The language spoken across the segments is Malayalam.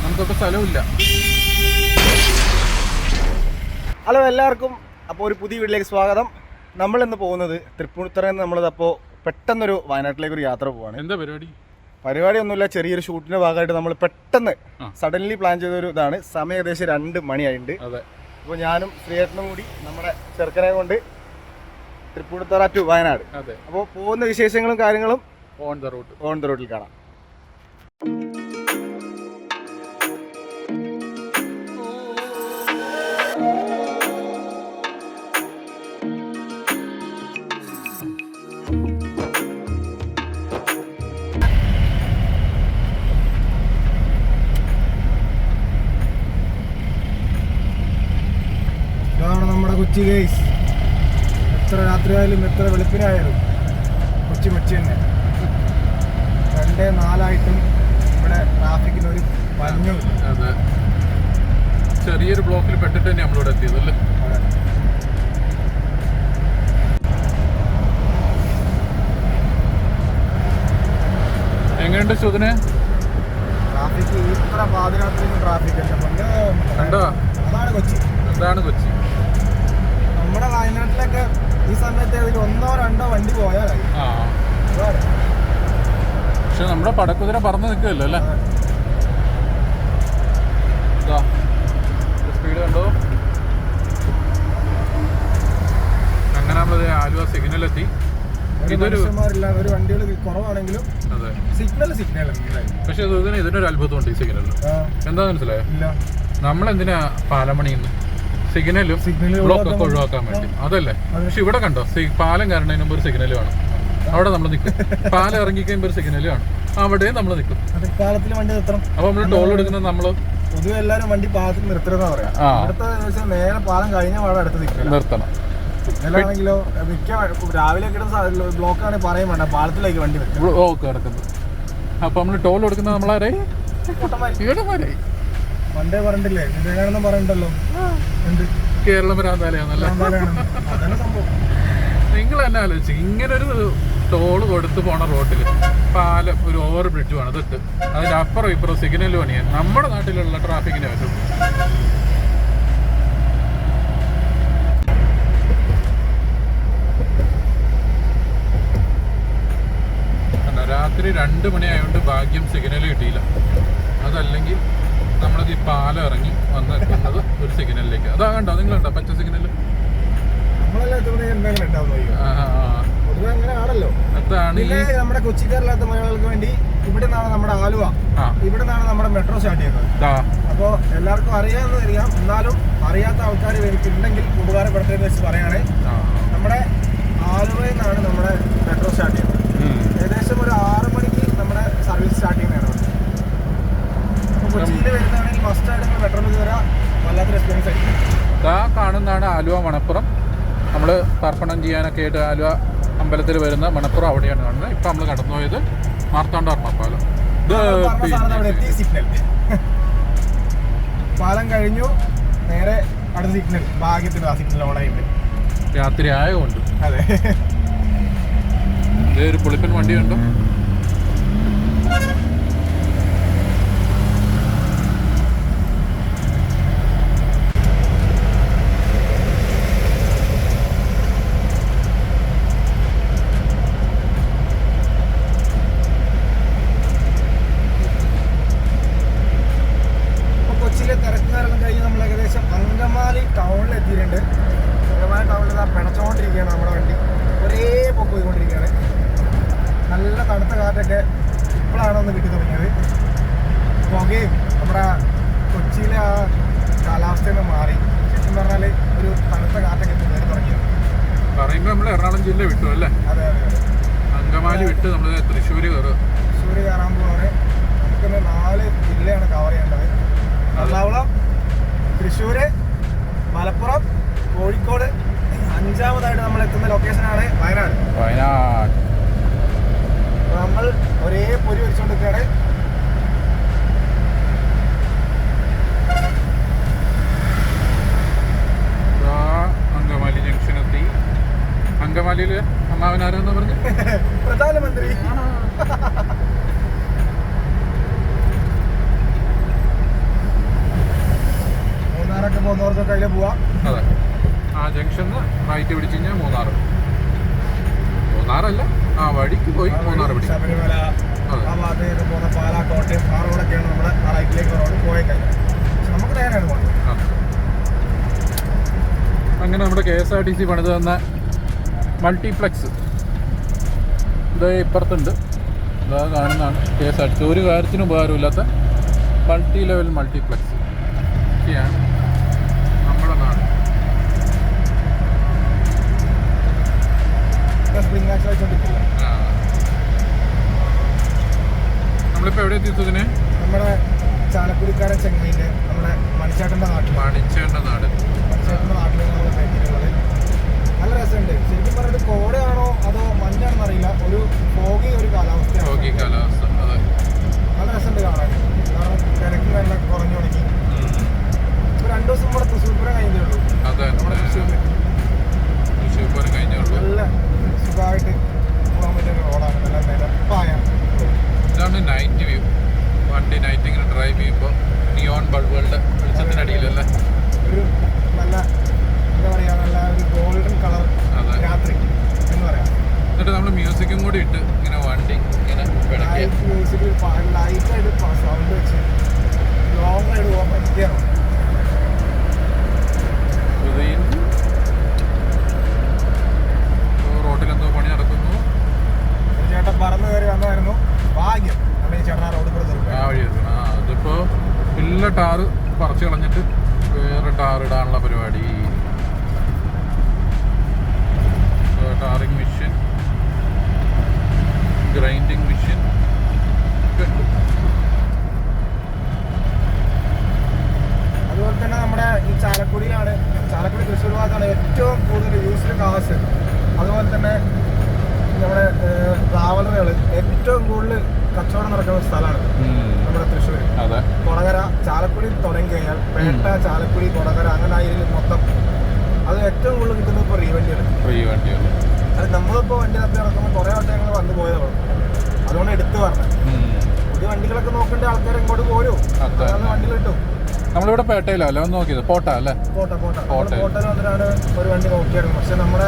നമുക്കൊക്കെ സ്ഥലമില്ല. ഹലോ എല്ലാവർക്കും, അപ്പോൾ ഒരു പുതിയ വീട്ടിലേക്ക് സ്വാഗതം. നമ്മളിന്ന് പോകുന്നത് തൃപ്പൂണിത്തുറയിൽ നിന്ന് നമ്മളിതപ്പോൾ പെട്ടെന്നൊരു വയനാട്ടിലേക്ക് ഒരു യാത്ര പോവാണ്. എന്താ പരിപാടി? പരിപാടിയൊന്നുമില്ല, ചെറിയൊരു ഷൂട്ടിൻ്റെ ഭാഗമായിട്ട് നമ്മൾ പെട്ടെന്ന് സഡൻലി പ്ലാൻ ചെയ്തൊരു ഇതാണ്. സമയം ഏകദേശം 2 മണിയായിട്ടുണ്ട്. അതെ. അപ്പോൾ ഞാനും ശ്രീയേട്ടനും കൂടി നമ്മുടെ ചെറുക്കനെ കൊണ്ട് തൃപ്പൂണിത്തുറ ടു വയനാട്. അതെ. അപ്പോൾ പോകുന്ന വിശേഷങ്ങളും കാര്യങ്ങളും ഓൺ ദ റൂട്ടിൽ കാണാം. ഇതാണ് നമ്മുടെ കൊച്ചി ഗൈസ്. എത്ര രാത്രിയായാലും എത്ര വെളുപ്പിനായാലും കൊച്ചി തന്നെ. 2-4 ഇവിടെ ട്രാഫിക്കിനൊരു പഞ്ഞും. അതെ, ചെറിയൊരു ബ്ലോക്കിൽ പെട്ടിട്ട് തന്നെ നമ്മളിവിടെ എത്തിയതല്ലേ. എങ്ങനെയുണ്ട് സുധനെ? ട്രാഫിക്ക് ഇത്ര പാതിരാത്രിക്കും ട്രാഫിക് കണ്ടോ? അതാണ് കൊച്ചി. നമ്മുടെ വയനാട്ടിലൊക്കെ ഈ സമയത്ത് 1-2 വണ്ടി പോയാലായി. പക്ഷെ നമ്മുടെ പടക്കുതിര പറന്ന് നിൽക്കുമല്ലോ അല്ലേ. സ്പീഡ് കണ്ടോ? അങ്ങനെ നമ്മളത് ആലുവ സിഗ്നലെത്തി. ഇതൊരു ഒരു വണ്ടികൾ കുറവാണെങ്കിലും അതെ സിഗ്നൽ പക്ഷെ ഇതിനൊരു അത്ഭുതമുണ്ട് ഈ സിഗ്നലിൽ. എന്താ മനസ്സിലായോ? നമ്മളെന്തിനാ പാലമണിന്ന് സിഗ്നലും ബ്ലോക്കൊക്കെ ഒഴിവാക്കാൻ വേണ്ടി അതല്ലേ. പക്ഷെ ഇവിടെ കണ്ടോ, പാലം കയറുന്നതിന് മുമ്പ് ഒരു സിഗ്നൽ വേണം. അവിടെ നമ്മൾ നിൽക്കും. പാലം ഇറങ്ങിക്കഴിയുമ്പോൾ ഒരു സിഗ്നൽ വേണം, അവിടെയും നമ്മൾ നിൽക്കും. പാലത്തിൽ വണ്ടി നിർത്തണം. അപ്പൊ നമ്മൾ ടോൾ എടുക്കുന്നത് നമ്മള് പൊതുവെ എല്ലാവരും വണ്ടി പാലത്തിൽ നിർത്തരുതെന്ന് പറയാം. നേരെ പാലം കഴിഞ്ഞ പാടെ അടുത്ത് നിർത്തണം. സിഗ്നലാണെങ്കിലോ മിക്ക രാവിലെ കിട്ടുന്ന ബ്ലോക്കാണ് പറയും വേണ്ട, പാലത്തിലേക്ക് വണ്ടി ബ്ലോക്ക് കിടക്കുന്നത്. അപ്പൊ നമ്മള് ടോൾ കൊടുക്കുന്നത് നമ്മളാരെ വണ്ടേ പറഞ്ഞിട്ടില്ലേ, വിവേകാനന്ദം പറയണ്ടല്ലോ കേരളം വരാതാലയാന്നല്ലേ. നിങ്ങൾ തന്നെ ആലോചിച്ച് ഇങ്ങനൊരു ടോള് കൊടുത്ത് പോണ റോഡില് പാലം ഒരു ഓവർ ബ്രിഡ്ജ് ആണ് ഇതൊക്കെ. അതിന്റെ അപ്പുറം ഇപ്പുറം സിഗ്നൽ പണിയാൻ നമ്മുടെ നാട്ടിലുള്ള ട്രാഫിക്കിനെ പറ്റും. രാത്രി 2 മണിയായതുകൊണ്ട് ഭാഗ്യം സിഗ്നൽ കിട്ടിയില്ല. അതല്ലെങ്കിൽ നമ്മളത് ഈ പാലം ഇറങ്ങി വന്നെത്തുന്നത് ഒരു സിഗ്നലിലേക്ക്. അതാ കണ്ടോ, നിങ്ങൾ കണ്ടോ പച്ച സിഗ്നൽ? അതാണ് നമ്മുടെ കൊച്ചിക്കാരില്ലാത്ത മലയാളികൾക്ക് വേണ്ടി ഇവിടെ നിന്നാണ് നമ്മുടെ ആലുവ, ഇവിടെ നിന്നാണ് നമ്മുടെ മെട്രോ സ്റ്റാർട്ട് ചെയ്യുന്നത്. അപ്പോൾ എല്ലാവർക്കും അറിയാമെന്ന് അറിയാം, എന്നാലും അറിയാത്ത ആൾക്കാർ ഉണ്ടെങ്കിൽ ഉപകാരപ്പെടുത്തുന്നതിനെ വെച്ച് പറയുകയാണെ, നമ്മുടെ ആലുവയിൽ നിന്നാണ് നമ്മുടെ മെട്രോ സ്റ്റാർട്ട് ചെയ്യുന്നത്. ഏകദേശം ഒരു 6 മണിക്ക് നമ്മുടെ സർവീസ് സ്റ്റാർട്ട് ചെയ്യുന്നതാണ്. അപ്പോൾ കൊച്ചിയിൽ വരുന്നതാണെങ്കിൽ മസ്റ്റായിട്ട് മെട്രോയിൽ കയറാൻ വല്ലാത്തൊരു എക്സ്പീരിയൻസ് ആയിരിക്കും. കാണുന്നതാണ് ആലുവ മണപ്പുറം. നമ്മൾ തർപ്പണം ചെയ്യാനൊക്കെ ആയിട്ട് ആലുവ അമ്പലത്തിൽ വരുന്ന മണപ്പുറം അവിടെയാണ് കാണുന്നത്. ഇപ്പം നമ്മൾ കടന്നുപോയത് മാർത്താണ്ഡവർമ്മ പാലം. സിഗ്നൽ പാലം കഴിഞ്ഞു, നേരെ അടുത്ത സിഗ്നൽ. ഭാഗ്യത്തിന് ആ സിഗ്നൽ ഓണായിട്ട് രാത്രി ആയതുകൊണ്ട്. അതെ, ഒരു പുളിപ്പൻ വണ്ടി കണ്ടു. കൊച്ചിയിലെ തിരക്കുകാരെല്ലാം കഴിഞ്ഞ് നമ്മൾ ഏകദേശം അങ്കമാലി ടൗണിൽ എത്തിയിട്ടുണ്ട്. അങ്കമാലി ടൗണിൽ പിണച്ചോണ്ടിരിക്കുകയാണ് നമ്മുടെ വണ്ടി, ഒരേ പൊക്ക് പോയിക്കൊണ്ടിരിക്കുകയാണ്. നല്ല തണുത്ത കാറ്റൊക്കെ ഇപ്പോഴാണ് ഒന്ന് കിട്ടി തുടങ്ങിയത്. പുകയും നമ്മുടെ കൊച്ചിയിലെ ആ കാലാവസ്ഥയിൽ നിന്ന് മാറി ശരിക്കും പറഞ്ഞാൽ ഒരു തണുത്ത കാറ്റൊക്കെ കയറി തുടങ്ങിയത്. പറയുമ്പോൾ നമ്മൾ എറണാകുളം ജില്ല വിട്ടു അല്ലേ? അതെ അതെ, അങ്കമാലി വിട്ട് നമ്മൾ തൃശ്ശൂർ കയറാൻ പോവാണ്. നമുക്കിന്ന് 4 ജില്ലയാണ് കവർ ചെയ്യേണ്ടത്. എറണാകുളം, തൃശ്ശൂര്, മലപ്പുറം, കോഴിക്കോട്. 5ാമതായിട്ട് നമ്മൾ എത്തുന്ന ലൊക്കേഷനാണ് വയനാട്. നമ്മൾ ഒരേ പൊരി വെച്ചുകൊണ്ടിരിക്കുകയാണ്. അങ്കമാലി ജംഗ്ഷൻ എത്തി. അങ്കമാലിയില് അമ്മാവനാരെന്ന് പറഞ്ഞു പ്രധാനമന്ത്രി. നമുക്ക് അതിലെ പോവാം. അതെ, ആ ജംഗ്ഷന്ന് റൈറ്റ് പിടിച്ചു കഴിഞ്ഞാൽ മൂന്നാറല്ല, ആ വഴിക്ക് പോയി മൂന്നാർ പിടിക്കും. ശബരിമല ആ ഭാഗത്തേക്ക് പോകുന്ന പാലാ, കോട്ടയം ആ റോഡൊക്കെയാണ് നമ്മുടെ ആ റൈറ്റിലേക്ക് റോഡ് പോയി കഴിഞ്ഞാൽ. പക്ഷെ നമുക്ക് നേരെയാണ് പോകുന്നത്. അങ്ങനെ നമ്മുടെ KSRTC പണിത് തന്ന മൾട്ടിപ്ലക്സ് ഇത് ഇപ്പുറത്തുണ്ട്. ഇതാ കാണുന്നതാണ് KSRTC. ഒരു കാര്യത്തിനും ഉപകാരമില്ലാത്ത മൾട്ടി ലെവൽ മൾട്ടിപ്ലക്സ് ഒക്കെയാണ് നമ്മുടെ നാട്. നമ്മളിപ്പോൾ എവിടെ എത്തി സുഖിനെ? നമ്മുടെ ചാലക്കുടിക്കാരൻ ചെങ്ങൈയിലെ നമ്മുടെ മണിച്ചേട്ടൻ്റെ നാട്ടിൽ. മണിച്ചേട്ടൻ്റെ നാട്ടിലാണ് നമ്മൾ എത്തിയിട്ടുള്ളത്. നല്ല രസമുണ്ട്. ശരിക്കും പറഞ്ഞത് കോടയാണോ അതോ മഞ്ഞാണെന്ന് അറിയില്ല. ഒരു ഫോഗി ഒരു കാലാവസ്ഥയാണ്. അതെ, നല്ല രസമുണ്ട് കാണാൻ. കാരണം തിരക്ക് നല്ല കുറഞ്ഞു തുടങ്ങി. ഇപ്പോൾ 2 ദിവസം കൂടെ തൃശ്ശൂർ പൂരം കഴിഞ്ഞേ ഉള്ളൂ. നമ്മുടെ തൃശ്ശൂർ പൂരം കഴിഞ്ഞേ ഉള്ളൂ. നല്ല സുഖമായിട്ട് പോകാൻ പറ്റിയ റോഡാണ്. നല്ല നിരപ്പായ. ഇതാണ് നൈറ്റ് വ്യൂ. വണ്ടി നൈറ്റ് ഇങ്ങനെ ഡ്രൈവ് ചെയ്യുമ്പോൾ നിയോൺ ബൾബുകളുടെ വെളിച്ചത്തിനടിയിലല്ലേ ഒരു നല്ല എന്താ പറയുക, നല്ല ഒരു ഗോൾഡൻ കളർ രാത്രി എന്ന് പറയാം. എന്നിട്ട് നമ്മൾ മ്യൂസിക്കും കൂടി ഇട്ട് ഇങ്ങനെ വണ്ടി ഇങ്ങനെ മ്യൂസിക്കിൽ ലൈറ്റായിട്ട് സൗണ്ട് വെച്ച് ലോങ് റൈഡ് പോകാൻ പറ്റിയാണ്. റോഡിലെന്തോ പണി നടക്കുന്നു. ചേട്ടൻ പറന്ന് കയറി വന്നായിരുന്നു. ഭാഗ്യം അല്ലെങ്കിൽ ചേട്ടൻ ആ റോഡ് കൂടെ തീർക്കും. ആ വഴി എത്തണം. അതിപ്പോൾ എല്ലാ ടാറ് പറിച്ച് കളഞ്ഞിട്ട് വേറെ ടാർ ഇടാനുള്ള പരിപാടി. Tarring machine, grinding machine. അതുപോലെ തന്നെ നമ്മുടെ ഈ ചാലക്കുടിയിലാണ്, ചാലക്കുടി തൃശ്ശൂർ ഭാഗത്താണ് ഏറ്റവും കൂടുതൽ യൂസ്ഡ് കാസ്. അതുപോലെ തന്നെ നമ്മുടെ ട്രാവലറുകൾ ഏറ്റവും കൂടുതൽ കച്ചവടം നടക്കുന്ന സ്ഥലമാണ് നമ്മുടെ തൃശ്ശൂർ. കൊടകര, ചാലക്കുടി തുടങ്ങി കഴിഞ്ഞാൽ പേട്ട, ചാലക്കുടി, കൊടകര അങ്ങനെ ആയിരിക്കും മൊത്തം. അത് ഏറ്റവും കൂടുതൽ കിട്ടുന്നത് ഇപ്പോൾ റീവണ്ടികൾ. അത് നമ്മളിപ്പോൾ വണ്ടി തപ്പി നടക്കുമ്പോൾ കുറേ വട്ടം ഞങ്ങൾ വന്നു പോയതാണ്. അതുകൊണ്ട് എടുത്തു പറഞ്ഞത് പുതിയ വണ്ടികളൊക്കെ നോക്കേണ്ട ആൾക്കാർ ഇങ്ങോട്ട് പോരും. അതാണ് വണ്ടി കിട്ടും. നമ്മളിവിടെ പേട്ടയിലല്ലേ ഒന്ന് നോക്കിയത്? പോട്ടയിൽ വന്നിട്ടാണ് ഒരു വണ്ടി നോക്കിയായിരുന്നു. പക്ഷെ നമ്മൾ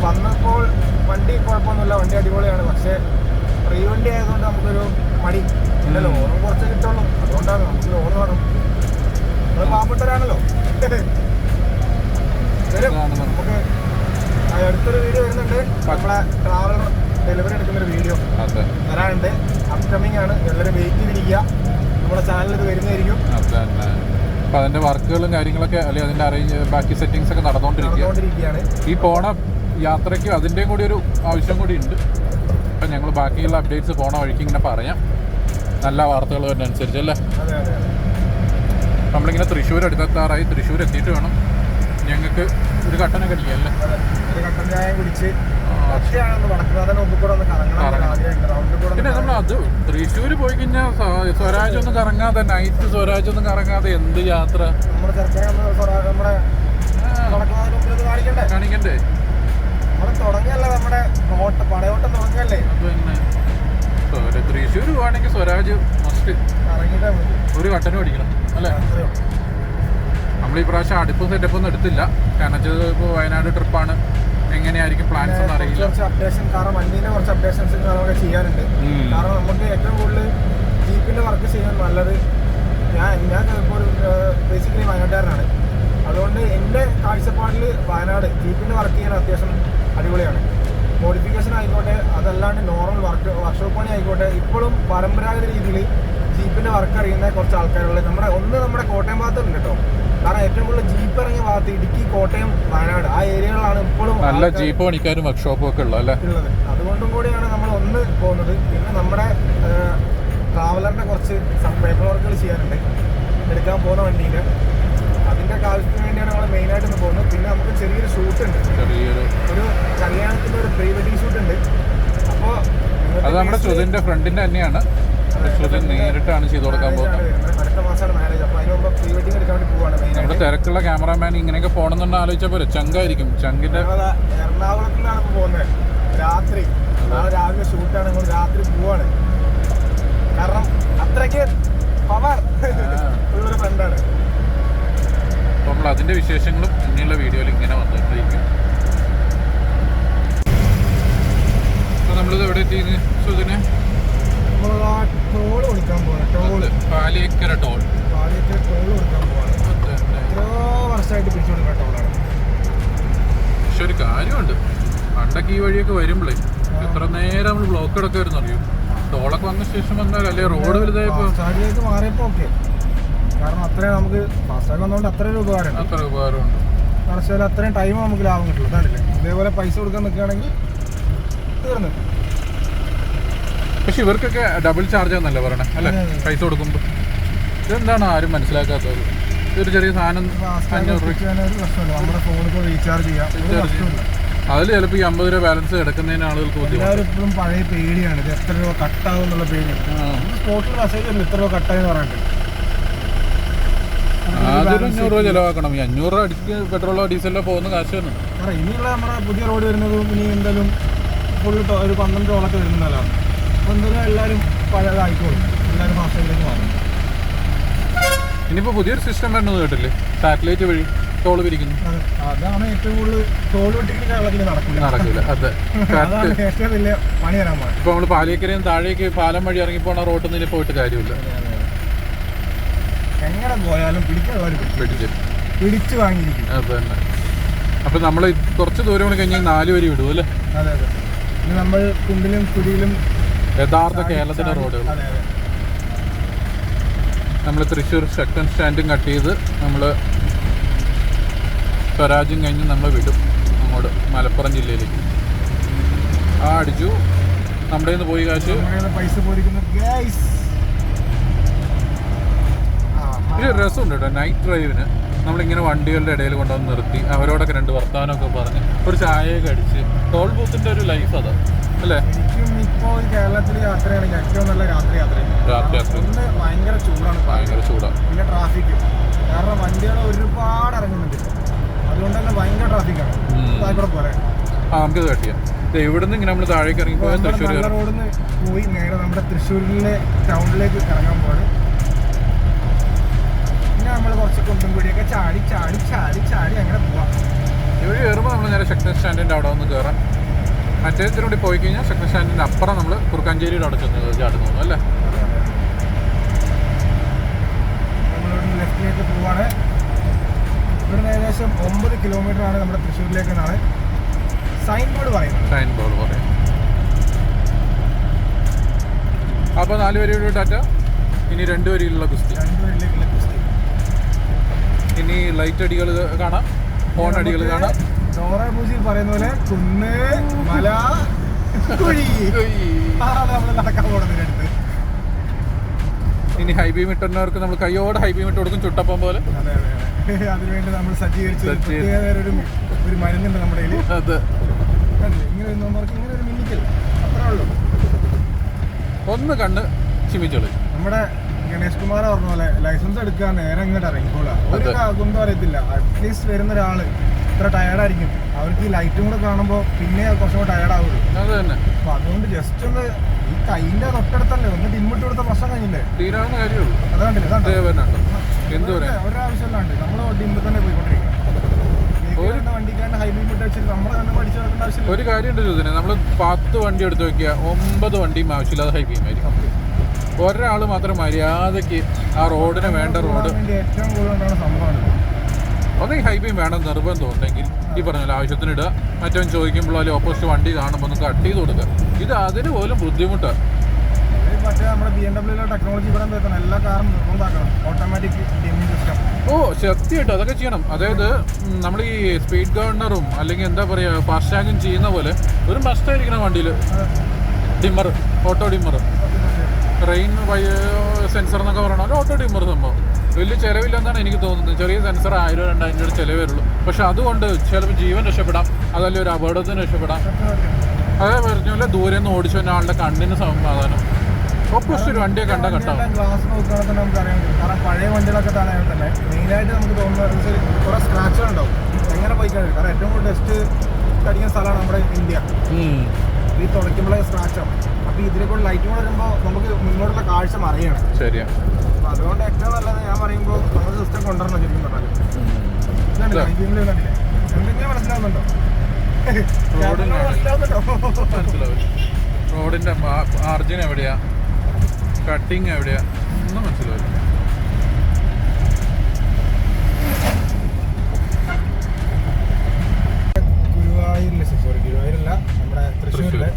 വന്നപ്പോൾ വണ്ടി കുഴപ്പമൊന്നുമില്ല, വണ്ടി അടിപൊളിയാണ്. പക്ഷേ റീവണ്ടി ആയതുകൊണ്ട് നമുക്കൊരു മടി ഇല്ല. ലോണും കുറച്ച് കിട്ടുള്ളൂ. അതുകൊണ്ടാണ് നമുക്ക് ലോൺ വേണം. നമ്മൾ പാവപ്പെട്ടവരാണല്ലോ. നമുക്ക് അടുത്തൊരു വീഡിയോ വരുന്നുണ്ട്. നമ്മളെ ട്രാവലർ ഡെലിവറി എടുക്കുന്നൊരു വീഡിയോ വരാനുണ്ട്. അപ്കമിങ് ആണ്. എല്ലാവരും വെയിറ്റ് ചെയ്തിരിക്കുക. നമ്മുടെ ചാനലിൽ ഇത് വരുന്നതായിരിക്കും. അപ്പോൾ അതിൻ്റെ വർക്കുകളും കാര്യങ്ങളൊക്കെ അല്ലെങ്കിൽ അതിൻ്റെ ബാക്കി സെറ്റിങ്സ് ഒക്കെ നടന്നുകൊണ്ടിരിക്കുകയാണ്. ഈ പോണ യാത്രയ്ക്ക് അതിൻ്റെയും കൂടി ഒരു ആവശ്യം കൂടി ഉണ്ട്. അപ്പം ഞങ്ങൾ ബാക്കിയുള്ള അപ്ഡേറ്റ്സ് പോണ വഴിക്ക് ഇങ്ങനെ പറയാം, നല്ല വാർത്തകൾ വരുന്നതനുസരിച്ചല്ലേ. നമ്മളിങ്ങനെ തൃശ്ശൂർ അടുത്തെത്താറായി. തൃശ്ശൂർ എത്തിയിട്ട് വേണം ഞങ്ങൾക്ക് ഒരു കട്ടനൊക്കെ അടിക്കാമല്ലേ. ഒരു കട്ടൻ ചായ കുടിച്ച് പിന്നെ നമ്മൾ അത് തൃശ്ശൂർ പോയി കഴിഞ്ഞാൽ സ്വരാജ് ഒന്നും കറങ്ങാതെ, നൈറ്റ് സ്വരാജ് ഒന്നും കറങ്ങാതെ എന്ത് യാത്ര കാണിക്കണ്ടേ? പിന്നെ തൃശ്ശൂർ പോവാണെങ്കിൽ സ്വരാജ് മസ്റ്റ് ഒരു കട്ടനും അടിക്കണം അല്ലേ. നമ്മൾ ഈ പ്രാവശ്യം അടുപ്പ് സെറ്റപ്പ് ഒന്നും എടുത്തില്ല. കാരണം ഇപ്പോൾ വയനാട് ട്രിപ്പാണ്. എങ്ങനെയായിരിക്കും പ്ലാൻസ് എന്ന് അറിയില്ല. കാരണം വണ്ടീൻ്റെ കുറച്ച് അപ്ഡേഷൻസ് നമുക്ക് ചെയ്യാനുണ്ട്. കാരണം നമുക്ക് ഏറ്റവും കൂടുതൽ ജീപ്പിൻ്റെ വർക്ക് ചെയ്യാൻ നല്ലത് ഞാൻ ഇപ്പോൾ ഒരു ബേസിക്കലി വയനാട്ടുകാരനാണ്. അതുകൊണ്ട് എൻ്റെ കാഴ്ചപ്പാടിൽ വയനാട് ജീപ്പിൻ്റെ വർക്ക് ചെയ്യാൻ അത്യാവശ്യം അടിപൊളിയാണ്. മോഡിഫിക്കേഷൻ ആയിക്കോട്ടെ, അതല്ലാണ്ട് നോർമൽ വർക്ക്ഷോപ്പ് പണി ആയിക്കോട്ടെ, ഇപ്പോഴും പരമ്പരാഗത രീതിയിൽ ജീപ്പിൻ്റെ വർക്ക് അറിയുന്ന കുറച്ച് ആൾക്കാരുള്ളത് നമ്മുടെ കോട്ടയം ഭാഗത്തുണ്ട് കേട്ടോ. കാരണം ഏറ്റവും കൂടുതൽ ജീപ്പ് ഇറങ്ങിയ ഭാഗത്ത് ഇടുക്കി, കോട്ടയം, വയനാട് ആ ഏരിയകളിലാണ് ഇപ്പോഴും നല്ല ജീപ്പ് പണിക്കാരും വർക്ക്ഷോപ്പും ഒക്കെ ഉള്ളത്. അതുകൊണ്ടും കൂടിയാണ് നമ്മൾ ഒന്ന് പോകുന്നത്. പിന്നെ നമ്മുടെ ട്രാവലറിൻ്റെ കുറച്ച് പേപ്പർ വർക്കുകൾ ചെയ്യാനുണ്ട് എടുക്കാൻ പോകുന്ന വണ്ടിയിൽ. അതിൻ്റെ ആവശ്യത്തിന് വേണ്ടിയാണ് നമ്മൾ മെയിനായിട്ട് ഒന്ന് പോകുന്നത്. പിന്നെ നമുക്ക് ചെറിയൊരു ഷൂട്ട് ഉണ്ട്, ഒരു കല്യാണത്തിൻ്റെ ഒരു പ്രീ വെഡിങ് ഷൂട്ട് ഉണ്ട്. അപ്പോൾ അത് നമ്മുടെ ശ്രുതിൻ്റെ ഫ്രണ്ടിൻ്റെ തന്നെയാണ്. ശ്രുതി നേരിട്ടാണ് ചെയ്ത് കൊടുക്കാൻ പോകുന്നത്. അടുത്ത മാസമാണ് മാരേജ്. അപ്പോൾ അതിന് മുമ്പ് പ്രീ വെഡിങ് എടുക്കാൻ വേണ്ടി പോവാണ്. നമ്മുടെ തിരക്കുള്ള ക്യാമറാമാൻ ഇങ്ങനെയൊക്കെ പോകണമെന്നുണ്ട് ആലോചിച്ചപ്പോൾ ചങ്കായിരിക്കും. ചങ്കിൻ്റെ എറണാകുളത്ത് നിന്നാണ് ഇപ്പോൾ പോകുന്നത്. രാത്രി നാളെ രാവിലെ ഷൂട്ടാണ്. നമ്മൾ രാത്രി പോവാണ്. കാരണം അത്രയ്ക്ക് പവർ ഉള്ളൊരു ഫ്രണ്ടാണ്. അപ്പോൾ നമ്മൾ അതിൻ്റെ വിശേഷങ്ങളും ഇനിയുള്ള വീഡിയോയിൽ ഇങ്ങനെ വന്നുകൊണ്ടിരിക്കും. അപ്പോൾ നമ്മളിത് എവിടെ എത്തിയെന്ന് സുധിനെ? ടോൾ കൊടുക്കാൻ പോകണം. പാലിയേക്കര ടോൾ കൊടുക്കാൻ പോവാണ്. എത്രയോ വർഷമായിട്ട് പിടിച്ചു കൊടുക്കാൻ ടോളാണ്. പക്ഷെ ഒരു കാര്യമുണ്ട്, പണ്ടൊക്കെ ഈ വഴിയൊക്കെ വരുമ്പോഴേ എത്ര നേരം നമ്മൾ ബ്ലോക്ക് എടുക്കുമായിരുന്നു അറിയും. ടോളൊക്കെ വന്ന ശേഷം വന്നാൽ അല്ലെ റോഡ് വലുതായപ്പോ ഫാസ്റ്റാഗിലേക്ക് മാറിയപ്പോ ഓക്കെ. കാരണം അത്രയും നമുക്ക് ഫാസ്റ്റാഗ് വന്നതുകൊണ്ട് അത്രയും ഉപകാരമുണ്ട്. അത്ര ഉപകാരമുണ്ട്. കാരണം അത്രയും ടൈം നമുക്ക് ലാഭം കിട്ടുള്ളൂ. അതല്ലേ ഇതേപോലെ പൈസ കൊടുക്കാൻ നിൽക്കുകയാണെങ്കിൽ തീർന്നു. പക്ഷെ ഇവർക്കൊക്കെ ഡബിൾ ചാർജ് ആണെന്നല്ലേ പറയണേ അല്ലെ പൈസ കൊടുക്കുമ്പോൾ? ഇതെന്താണ് ആരും മനസ്സിലാക്കാത്തത്? ഇതൊരു ചെറിയ സാധനം 500 രൂപ നമ്മുടെ ഫോണിൽ റീചാർജ് ചെയ്യാം. അതിൽ ചിലപ്പോൾ ഈ 50 രൂപ ബാലൻസ് കിടക്കുന്നതിന് ആളുകൾക്ക് എല്ലാവരും ഇപ്പോഴും പഴയ പേടിയാണ്. ഇത് എത്ര രൂപ കട്ടാവും എന്നുള്ള പേടി. സ്പോട്ടിൽ മെസ്സേജ് ഉണ്ട് ഇത്ര രൂപ കട്ടായെന്ന് പറഞ്ഞിട്ട്. അതൊരു 500 രൂപ ചിലവാക്കണം. ഈ 500 രൂപ അടിക്ക് പെട്രോളോ ഡീസലോ പോകുന്ന കാശ് തന്നെ. ഇനിയുള്ള നമ്മുടെ പുതിയ റോഡ് വരുന്നതും ഇനി എന്തായാലും ഫുള്ള് ഒരു 12 ടോളൊക്കെ വരുന്നതാണ്. അപ്പോൾ എന്തായാലും എല്ലാവരും പഴയതായിക്കോളും. എല്ലാവരും ഫാസ്റ്റാഗിലേക്ക് മാറും. ഇനിയിപ്പോൾ പുതിയൊരു സിസ്റ്റം വരുന്നത് കേട്ടില്ലേ? സാറ്റലൈറ്റ് വഴി ടോൾ പിരിക്കുന്നു. അതാണ് ഏറ്റവും കൂടുതൽ ടോൾ വെട്ടിക്കുന്ന കേരളത്തിൽ നടക്കില്ല. അതെ, ഏറ്റവും വലിയ പണി തരാൻ പോകുന്നത്. ഇപ്പോൾ നമ്മൾ പാലിയേക്കരയും താഴേക്ക് പാലം വഴി ഇറങ്ങിപ്പോണ റോട്ടിൽ നിന്ന് പോയിട്ട് കാര്യമില്ല. എങ്ങനെ പോയാലും പിടിച്ചു വാങ്ങിയിരിക്കും. അത് തന്നെ. അപ്പം നമ്മൾ കുറച്ച് ദൂരം കൂടി കഴിഞ്ഞാൽ 4 വരി വിടും അല്ലേ? അതെ അതെ. ഇനി നമ്മൾ കുണ്ടിലും കുടിയിലും യഥാർത്ഥ കേരളത്തിൻ്റെ റോഡുകൾ. നമ്മൾ തൃശ്ശൂർ സെക്കൻ സ്റ്റാൻഡും കട്ട് ചെയ്ത് നമ്മൾ സ്വരാജ്യം കഴിഞ്ഞ് നമ്മൾ വിടും അങ്ങോട്ട് മലപ്പുറം ജില്ലയിലേക്ക്. അടിച്ചു നമ്മുടെ നിന്ന് പോയി കാശ്. പൈസ പോയിരിക്കുന്നു. ഒരു രസമുണ്ട് കേട്ടോ നൈറ്റ് ഡ്രൈവിന്. നമ്മളിങ്ങനെ വണ്ടികളുടെ ഇടയിൽ കൊണ്ടുവന്ന് നിർത്തി അവരോടൊക്കെ 2 വർത്തമാനമൊക്കെ പറഞ്ഞ് ഒരു ചായയൊക്കെ അടിച്ച് ടോൾ ബൂത്തിൻ്റെ ഒരു ലൈഫ് അതാ അല്ലേ? ഇപ്പോൾ കേരളത്തിൽ യാത്രയാണെങ്കിൽ ഏറ്റവും നല്ല രാത്രി യാത്ര. ഭയങ്കര ചൂടാണ്. പിന്നെ ട്രാഫിക് കാരണം വണ്ടികൾ ഒരുപാട് ഇറങ്ങുന്നുണ്ട്. അതുകൊണ്ട് തന്നെ ഭയങ്കര ട്രാഫിക്കാണ്. ആയിക്കോട്ടെ പോലെ നമുക്കിത് കട്ടിയാം. ഇവിടുന്ന് ഇങ്ങനെ നമ്മൾ താഴേക്ക് ഇറങ്ങി പോയാൽ തൃശ്ശൂർ റോഡിൽ നിന്ന് പോയി നേരെ നമ്മുടെ തൃശ്ശൂരിലെ ടൗണിലേക്ക് ഇറങ്ങാൻ പോവാണ്. പിന്നെ നമ്മൾ കുറച്ച് കുണ്ടും കൂടിയൊക്കെ ചാടി ചാടി ചാടി ചാടി അങ്ങനെ പോവാം. ഇവിടെ കയറുമ്പോൾ നമ്മൾ നേരെ ശക്തൻ സ്റ്റാൻഡിൻ്റെ അവിടെ ഒന്ന് കയറാം. മറ്റേതിലൂടെ പോയി കഴിഞ്ഞാൽ ശക്തൻ സ്റ്റാൻഡിൻ്റെ അപ്പുറം നമ്മൾ കുറുക്കാഞ്ചേരിയുടെ അവിടെ ചെന്ന് ചാടുന്നു അല്ലേ? നമ്മളിവിടെ ലെഫ്റ്റിലേക്ക് പോവാണ്. ഇവിടുന്ന് ഏകദേശം 9 കിലോമീറ്ററാണ് നമ്മുടെ തൃശ്ശൂരിലേക്കെന്നാണ് സൈൻ ബോർഡ് പറയുന്നത്. അപ്പോൾ 4 വരിയുടെ ടാറ്റ. ഇനി 2 വരിയിലുള്ള കുസ്തി. ഇനി ലൈറ്റ് അടികൾ കാണാം, ഹോൺ അടികൾ കാണാം. ഡോറ ബൂസിൽ പറയുന്ന പോലെ കുന്ന് മല കുഴി നമ്മൾ നടക്കാൻ പോകുന്നതിനടുത്ത്. ഇനി ഹൈ ബീം ഇട്ടുന്നവർക്ക് നമ്മൾ കൈയോടെ ഹൈ ബീം ഇട്ട് കൊടുക്കും ചുട്ടപ്പം പോലെ. അതെ അതെ, അതിനുവേണ്ടി നമ്മൾ സജ്ജീകരിച്ച ഒരു മരുന്നുണ്ട് നമ്മുടെ കയ്യിൽ. അതെ, ഇങ്ങനെ ഇങ്ങനെ ഒരു മിന്നിക്കൽ അത്രേ ഉള്ളൂ. ഒന്ന് കണ്ണ് ചിമിച്ചോളൂ. നമ്മുടെ ഗണേഷ് കുമാർ പറഞ്ഞ പോലെ ലൈസൻസ് എടുക്കാൻ നേരെ ഇങ്ങോട്ട് ഇറങ്ങിക്കോളാം. ഒരു കുന്തം അറിയത്തില്ല. അറ്റ്ലീസ്റ്റ് വരുന്ന ഒരാള് ഇത്ര ടയർഡായിരിക്കും. അവർക്ക് ഈ ലൈറ്റും കൂടെ കാണുമ്പോൾ പിന്നെ കുറച്ചും കൂടെ ടയർഡാവുള്ളൂ. അത് തന്നെ. അപ്പൊ അതുകൊണ്ട് ജസ്റ്റ് ഒന്ന് ഈ കൈന്റെ തൊട്ടടുത്തല്ലേ ഒന്ന് ഡിമ്മിട്ട് കൊടുത്ത പ്രശ്നം കഴിഞ്ഞില്ലേ? തീരാവുന്ന കാര്യമുള്ളൂ. അതാണ്ടില്ലേ ഒരാവശ്യമില്ലാണ്ട് നമ്മൾ ഡിമ്മിൽ തന്നെ പോയിക്കൊണ്ടിരിക്കും. വണ്ടിക്കാണ്ട് ഹൈബ്രിഡ് വെച്ചിട്ട് നമ്മളെ തന്നെ പഠിച്ചു നോക്കേണ്ട ആവശ്യമില്ല. ഒരു കാര്യമുണ്ട് ചോദിച്ചത്, നമ്മൾ 10 വണ്ടി എടുത്ത് നോക്കിയാൽ 9 വണ്ടിയും ആവശ്യമില്ലാതെ ഹൈ ബീമായിരിക്കും. ഒരാൾ മാത്രം മര്യാദയ്ക്ക് ആ റോഡിന് വേണ്ട റോഡ് ഏറ്റവും കൂടുതൽ സംഭവമാണ്. ഒന്നെങ്കിൽ ഹൈ ബീം വേണം നിർബന്ധം ഉണ്ടെങ്കിൽ ഈ പറഞ്ഞാൽ ആവശ്യത്തിന് ഇടുക. മറ്റവൻ ചോദിക്കുമ്പോൾ അല്ലെങ്കിൽ ഓപ്പോസിറ്റ് വണ്ടി കാണുമ്പോൾ ഒന്ന് കട്ട് ചെയ്ത് കൊടുക്കുക. ഇത് അതിന് പോലും ബുദ്ധിമുട്ടാണ്. മറ്റേ നമ്മുടെ BMW ടെക്നോളജി ഇവിടെ എത്തണം. എല്ലാ കാറും നിർബന്ധമാക്കണം ഓട്ടോമാറ്റിക് ഡിമ്മിംഗ് സിസ്റ്റം. സത്യമായിട്ട് അതൊക്കെ ചെയ്യണം. അതായത് നമ്മൾ ഈ സ്പീഡ് ഗവർണറും അല്ലെങ്കിൽ എന്താ പറയുക ഫാസ്റ്റാഗും ചെയ്യുന്ന പോലെ ഒരു മസ്റ്റായിരിക്കണം വണ്ടിയിൽ dimmer, auto dimmer, rain sensor എന്നൊക്കെ പറയണത് ഓട്ടോ ഡിമ്മർ സംഭവം. വലിയ ചിലവില്ലെന്നാണ് എനിക്ക് തോന്നുന്നത്. ചെറിയ സെൻസർ 1000-2000 രൂപ ചിലവേ ഉള്ളൂ. പക്ഷെ അതുകൊണ്ട് ചിലപ്പോൾ ജീവൻ രക്ഷപ്പെടാം, അതല്ല ഒരു അപകടത്തിന് രക്ഷപ്പെടാം. അതേ പറഞ്ഞ പോലെ ദൂരെ നിന്ന് ഓടിച്ചു വന്ന ആളുടെ കണ്ണിന് സമാധാനം. ഓപ്പോസിറ്റ് ഒരു വണ്ടിയെ കണ്ട കട്ടാവും. ഗ്ലാസ് നോക്കുകയാണെങ്കിൽ നമുക്ക് അറിയാൻ പറ്റും. കാരണം പഴയ വണ്ടികളൊക്കെ തന്നെ മെയിനായിട്ട് നമുക്ക് തോന്നുന്നത് കുറെ സ്ക്രാച്ചുകളുണ്ടാവും. എങ്ങനെ പോയി കഴിയും? കാരണം ഏറ്റവും കൂടുതൽ ടെസ്റ്റ് അടിക്കുന്ന സ്ഥലമാണ് നമ്മുടെ ഇന്ത്യ. ഈ തുടയ്ക്കുമ്പോഴേ സ്ക്രാച്ചാവും. അപ്പോൾ ഇതിനെ കൂടെ ലൈറ്റും കൂടെ വരുമ്പോൾ നമുക്ക് മുന്നോട്ടുള്ള കാഴ്ച മറിയണം. ശരിയാണ്. അപ്പൊ അതുകൊണ്ട് ഏറ്റവും നല്ലത് ഞാൻ പറയുമ്പോൾ നമ്മൾ സിസ്റ്റം കൊണ്ടുവരണം ശരിക്കും പറഞ്ഞാൽ. എന്തെങ്കിലും മനസ്സിലാവുന്നുണ്ടോ? മനസ്സിലാവും. റോഡിന്റെ മാർജിൻ എവിടെയാ, കട്ടിങ് എവിടെയാ ഒന്നും മനസ്സിലാവില്ല. ഗുരുവായൂരല്ല, നമ്മുടെ തൃശ്ശൂരിലെ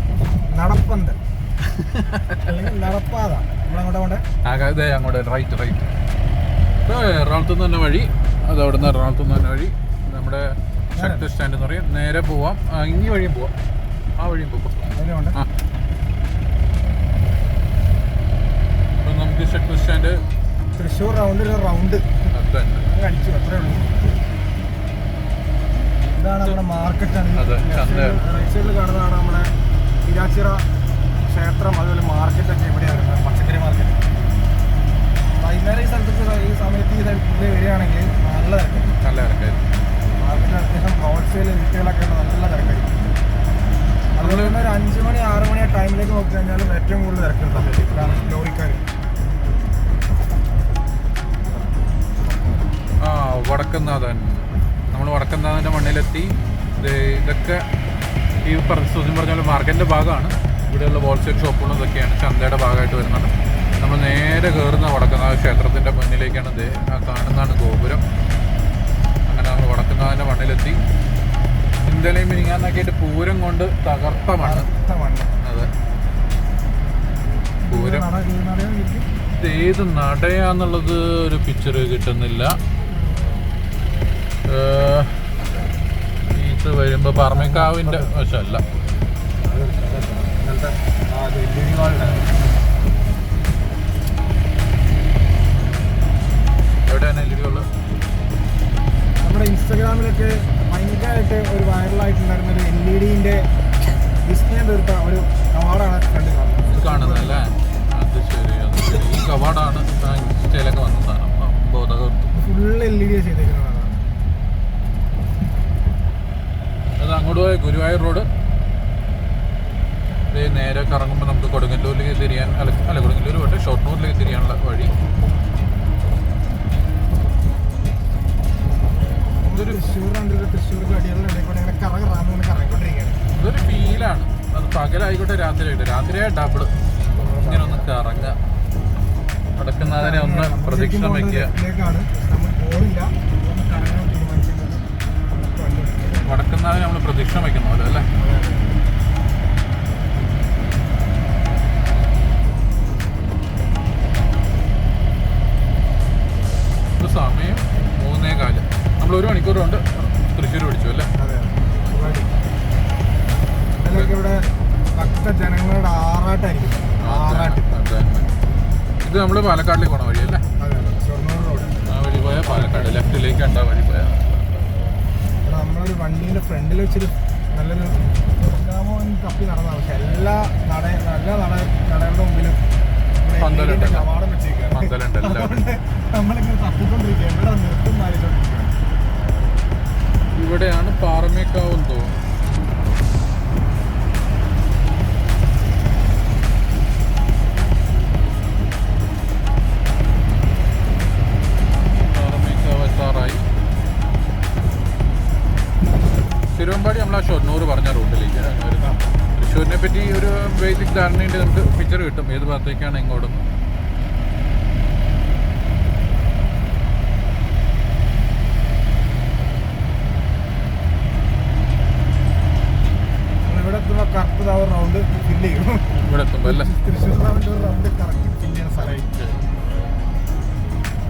നടപ്പന്ത് അല്ലെങ്കിൽ നടപ്പാത. നമ്മളങ്ങോട്ടെ അങ്ങോട്ട് റൈറ്റ് എറണാകുളത്തു നിന്ന് തന്നെ വഴി, അത് അവിടെ നിന്ന് എറണാകുളത്തു നിന്ന് തന്നെ വഴി നമ്മുടെ ശക്തി സ്റ്റാൻഡ് എന്ന് പറയും. നേരെ പോവാം, ഈ വഴിയും പോവാം, ആ വഴിയും പോകാം. അപ്പം നമുക്ക് ശക്തി സ്റ്റാൻഡ് തൃശ്ശൂർ റൗണ്ട് അടിച്ചു, അത്രേ ഉള്ളൂ. ഇതാണ് നമ്മുടെ മാർക്കറ്റാണ്. റൈറ്റ് സൈഡിൽ കാണുന്നതാണ് നമ്മുടെ ഇരാച്ചിറ ക്ഷേത്രം, അതുപോലെ മാർക്കറ്റൊക്കെ എവിടെയാണ് വരുന്നത്, പച്ചക്കറി മാർക്കറ്റ്. വൈകുന്നേരം ഈ സ്ഥലത്തൊക്കെ ഈ സമയത്ത് ഈ സ്ഥലത്ത് വരികയാണെങ്കിൽ നല്ല തിരക്കായിരിക്കും. മാർക്കറ്റ് അത്യാവശ്യം ഹോൾസെയിൽ റീറ്റെയിലൊക്കെ നല്ല തിരക്കായിരിക്കും. അതുപോലെ തന്നെ ഒരു 5 മണി 6 മണി ആ ടൈമിലേക്ക് നോക്കി കഴിഞ്ഞാലും ഏറ്റവും കൂടുതൽ തിരക്കുള്ള സമയത്ത് ലോറിക്കാർ. വടക്കുന്നാഥൻ, നമ്മൾ വടക്കുന്നാഥൻ്റെ മണ്ണിലെത്തി. ഇതൊക്കെ ഈ സുധീൻ പറഞ്ഞ പോലെ മാർക്കറ്റിൻ്റെ ഭാഗമാണ്. ഇവിടെയുള്ള ഹോൾസെയിൽ ഷോപ്പുകളും ഇതൊക്കെയാണ് ചന്തയുടെ ഭാഗമായിട്ട് വരുന്നത്. നമ്മൾ നേരെ കയറുന്ന വടക്കുന്നാഥ ക്ഷേത്രത്തിൻ്റെ മുന്നിലേക്കാണ്. ഇത് ആ കാണുന്നതാണ് ഗോപുരം. അങ്ങനെ നമ്മൾ വടക്കുന്നാഥൻ്റെ മണ്ണിലെത്തി. ഇന്നലെയും മിനിങ്ങാന്നൊക്കെ ആയിട്ട് പൂരം കൊണ്ട് തകർത്ത മണ്ണ്. അതെ, പൂരം. ഇത് ഏത് നടയാന്നുള്ളത് ഒരു പിക്ചർ കിട്ടുന്നില്ല. ഇത് വരുമ്പോൾ പറമേക്കാവിൻ്റെ വശമല്ല. എവിടെയാണ് എൽ ഉള്ളത്? നമ്മുടെ ഇൻസ്റ്റാഗ്രാമിലൊക്കെ ഭയങ്കരമായിട്ട് ഒരു വൈറലായിട്ടുണ്ടായിരുന്ന ഒരു LED-ന്റെ ഡിസ്പ്ലേ തീർത്ത ഒരു അവാർഡാണ് കാണുന്നത് അല്ലേ? അത് ശരി. ഈ അവാർഡാണ് ഇൻസ്റ്റയിലൊക്കെ വന്ന സാധനം. ബോധകർത്ത് ഫുൾ LED ചെയ്തേക്കുന്നതാണ്. അത് അങ്ങോട്ട് പോയ ഗുരുവായൂർ റോഡ് നേരെ കറങ്ങുമ്പോൾ നമുക്ക് കൊടുങ്ങല്ലൂരിലേക്ക് തിരിയാൻ, അല്ല കൊടുങ്ങല്ലൂർ പോട്ടെ, ഷൊർണൂരിലേക്ക് തിരിയാനുള്ള വഴി. ഇതൊരു ഫീലാണ്. അത് പകലായിക്കോട്ടെ രാത്രിയായിട്ട്, രാത്രിയായ ഡബിള് ഇങ്ങനെ ഒന്ന് കറങ്ങുക. വടക്കുന്നാഥനെ ഒന്ന് പ്രദക്ഷിണം വയ്ക്കുക. വടക്കുന്നാഥനെ നമ്മൾ പ്രദക്ഷിണം വയ്ക്കുന്ന പോലെ അല്ലേ? സമയം 3:15. നമ്മൾ 1 മണിക്കൂർ കൊണ്ട് തൃശ്ശൂർ പിടിച്ചു അല്ലേ? ഇവിടെ ഭക്തജനങ്ങളുടെ ആറാട്ടായിരിക്കും. ഇത് നമ്മൾ പാലക്കാടിലേക്ക് പോണ വഴി അല്ലേ? ആ വഴി പോയാൽ പാലക്കാട്, ലെഫ്റ്റിലേക്ക് ഉണ്ടാ വഴി പോയാൽ നമ്മളൊരു വണ്ടീൻ്റെ ഫ്രണ്ടിൽ വെച്ചൊരു നല്ലൊരു തപ്പി നടന്നതാണ്. പക്ഷെ എല്ലാ നടയുടെ മുമ്പിലും കവാടം വെച്ചിരിക്കുകയാണ്. നമ്മളിങ്ങനെ തപ്പിക്കൊണ്ടിരിക്കുക, എവിടെ നിർത്തും മാറിക്കൊണ്ടിരിക്കുകയാണ്. ഇവിടെയാണ് പാറമേക്കാവെന്ന് തോന്നുന്നു. പാറമേക്കാവ് എത്താറായി. തിരുവമ്പാടി നമ്മൾ ആ ഷൊർണൂർ പറഞ്ഞ റൂട്ടിലേക്ക് വരുന്നത്. തൃശ്ശൂരിനെ പറ്റി ഒരു ബേസിക് ധാരണയുണ്ട്, നമുക്ക് പിക്ചർ കിട്ടും ഏത് ഭാഗത്തേക്കാണ് ഇങ്ങോട്ടും. ഇവിടെ എത്തുമ്പോൾ കറക്റ്റ് റൗണ്ട് ഫില്ല് ചെയ്യും. ഇവിടെ എത്തുമ്പോൾ അല്ലേ? തൃശ്ശൂർ റൗണ്ട് കറക്റ്റ് ഫില്ല് ചെയ്യുന്ന സ്ഥലമായിട്ട്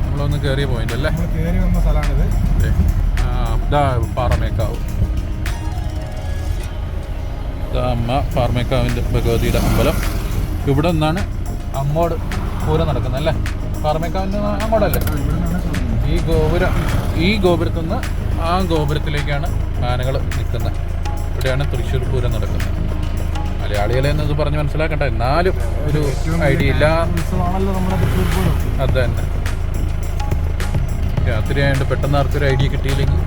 നമ്മളൊന്ന് കയറിയ പോയിന്റ് അല്ലേ? നമ്മൾ കയറി വന്ന സ്ഥലമാണിത്. പാറമേക്കാവ്. അമ്മ പാറമേക്കാവിൻ്റെ ഭഗവതിയുടെ അമ്പലം. ഇവിടെ നിന്നാണ് അങ്ങോട്ട് പൂരം നടക്കുന്നത് അല്ലേ? പാറമേക്കാവിൻ്റെ അങ്ങോട്ടല്ലേ? ഈ ഗോപുരത്തു നിന്ന് ആ ഗോപുരത്തിലേക്കാണ് ആനകൾ നിൽക്കുന്നത്. ഇവിടെയാണ് തൃശ്ശൂർ പൂരം നടക്കുന്നത്. മലയാളികളെ എന്നത് പറഞ്ഞ് മനസ്സിലാക്കണ്ട, എന്നാലും ഒരു ഐഡിയ ഇല്ല. അത് തന്നെ, രാത്രി ആയതുകൊണ്ട് പെട്ടെന്ന് ആർക്കൊരു ഐഡിയ കിട്ടിയില്ലെങ്കിൽ.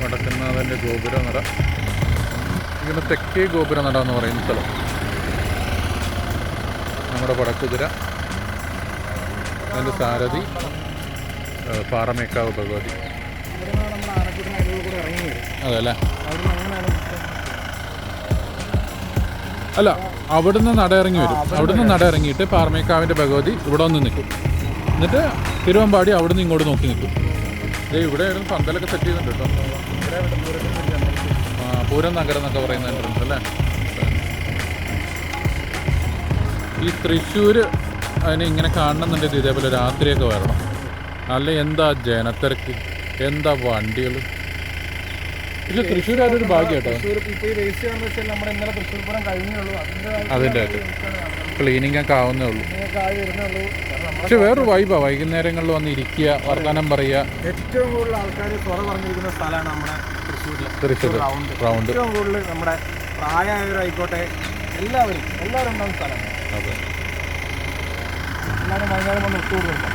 വടക്കുന്നാഥൻ്റെ ഗോപുരം നിറ ഇങ്ങനെ തെക്കേ ഗോപുരനട എന്ന് പറയുന്ന സ്ഥലം. നമ്മുടെ പടക്കുതിര, അതിൻ്റെ സാരഥി പാറമേക്കാവ് ഭഗവതി. അതല്ലേ? അല്ല, അവിടുന്ന് നട ഇറങ്ങി വരും. അവിടുന്ന് നട ഇറങ്ങിയിട്ട് പാറമേക്കാവിൻ്റെ ഭഗവതി ഇവിടെ വന്ന് നിൽക്കും. എന്നിട്ട് തിരുവമ്പാടി അവിടുന്ന് ഇങ്ങോട്ട് നോക്കി നിൽക്കും. ഇവിടെ ആയിരുന്നു പന്തലൊക്കെ സെറ്റ് ചെയ്യുന്നുണ്ട് കേട്ടോ. പൂരം നഗരം എന്നൊക്കെ പറയുന്ന എൻട്രൻസ് അല്ലേ? ഈ തൃശ്ശൂർ അതിനെ ഇങ്ങനെ കാണണമെന്നുണ്ടെങ്കിൽ ഇതേപോലെ രാത്രിയൊക്കെ വരണം. അല്ല എന്താ ജനത്തിരക്ക്, എന്താ വണ്ടികൾ. ഇല്ല, തൃശ്ശൂർ അതൊരു ഭാഗ്യം കേട്ടോ. അതിൻ്റെ ക്ലീനിങ് ഒക്കെ ആവുന്നേ ഉള്ളൂ. പക്ഷെ വേറൊരു വൈബാ വൈകുന്നേരങ്ങളിൽ വന്ന് ഇരിക്കുക, വർത്തമാനം പറയുക. ഏറ്റവും കൂടുതൽ ആൾക്കാർ തുറ പറഞ്ഞിരിക്കുന്ന സ്ഥലമാണ് നമ്മുടെ തൃശ്ശൂർ റൗണ്ട്. ഏറ്റവും കൂടുതൽ നമ്മുടെ പ്രായമായവരായിക്കോട്ടെ എല്ലാവരും ഉണ്ടാകുന്ന സ്ഥലമാണ്. അതെ, എല്ലാവരും വൈകുന്നേരം വന്ന് ഒത്തുകൂടുന്നുണ്ട്.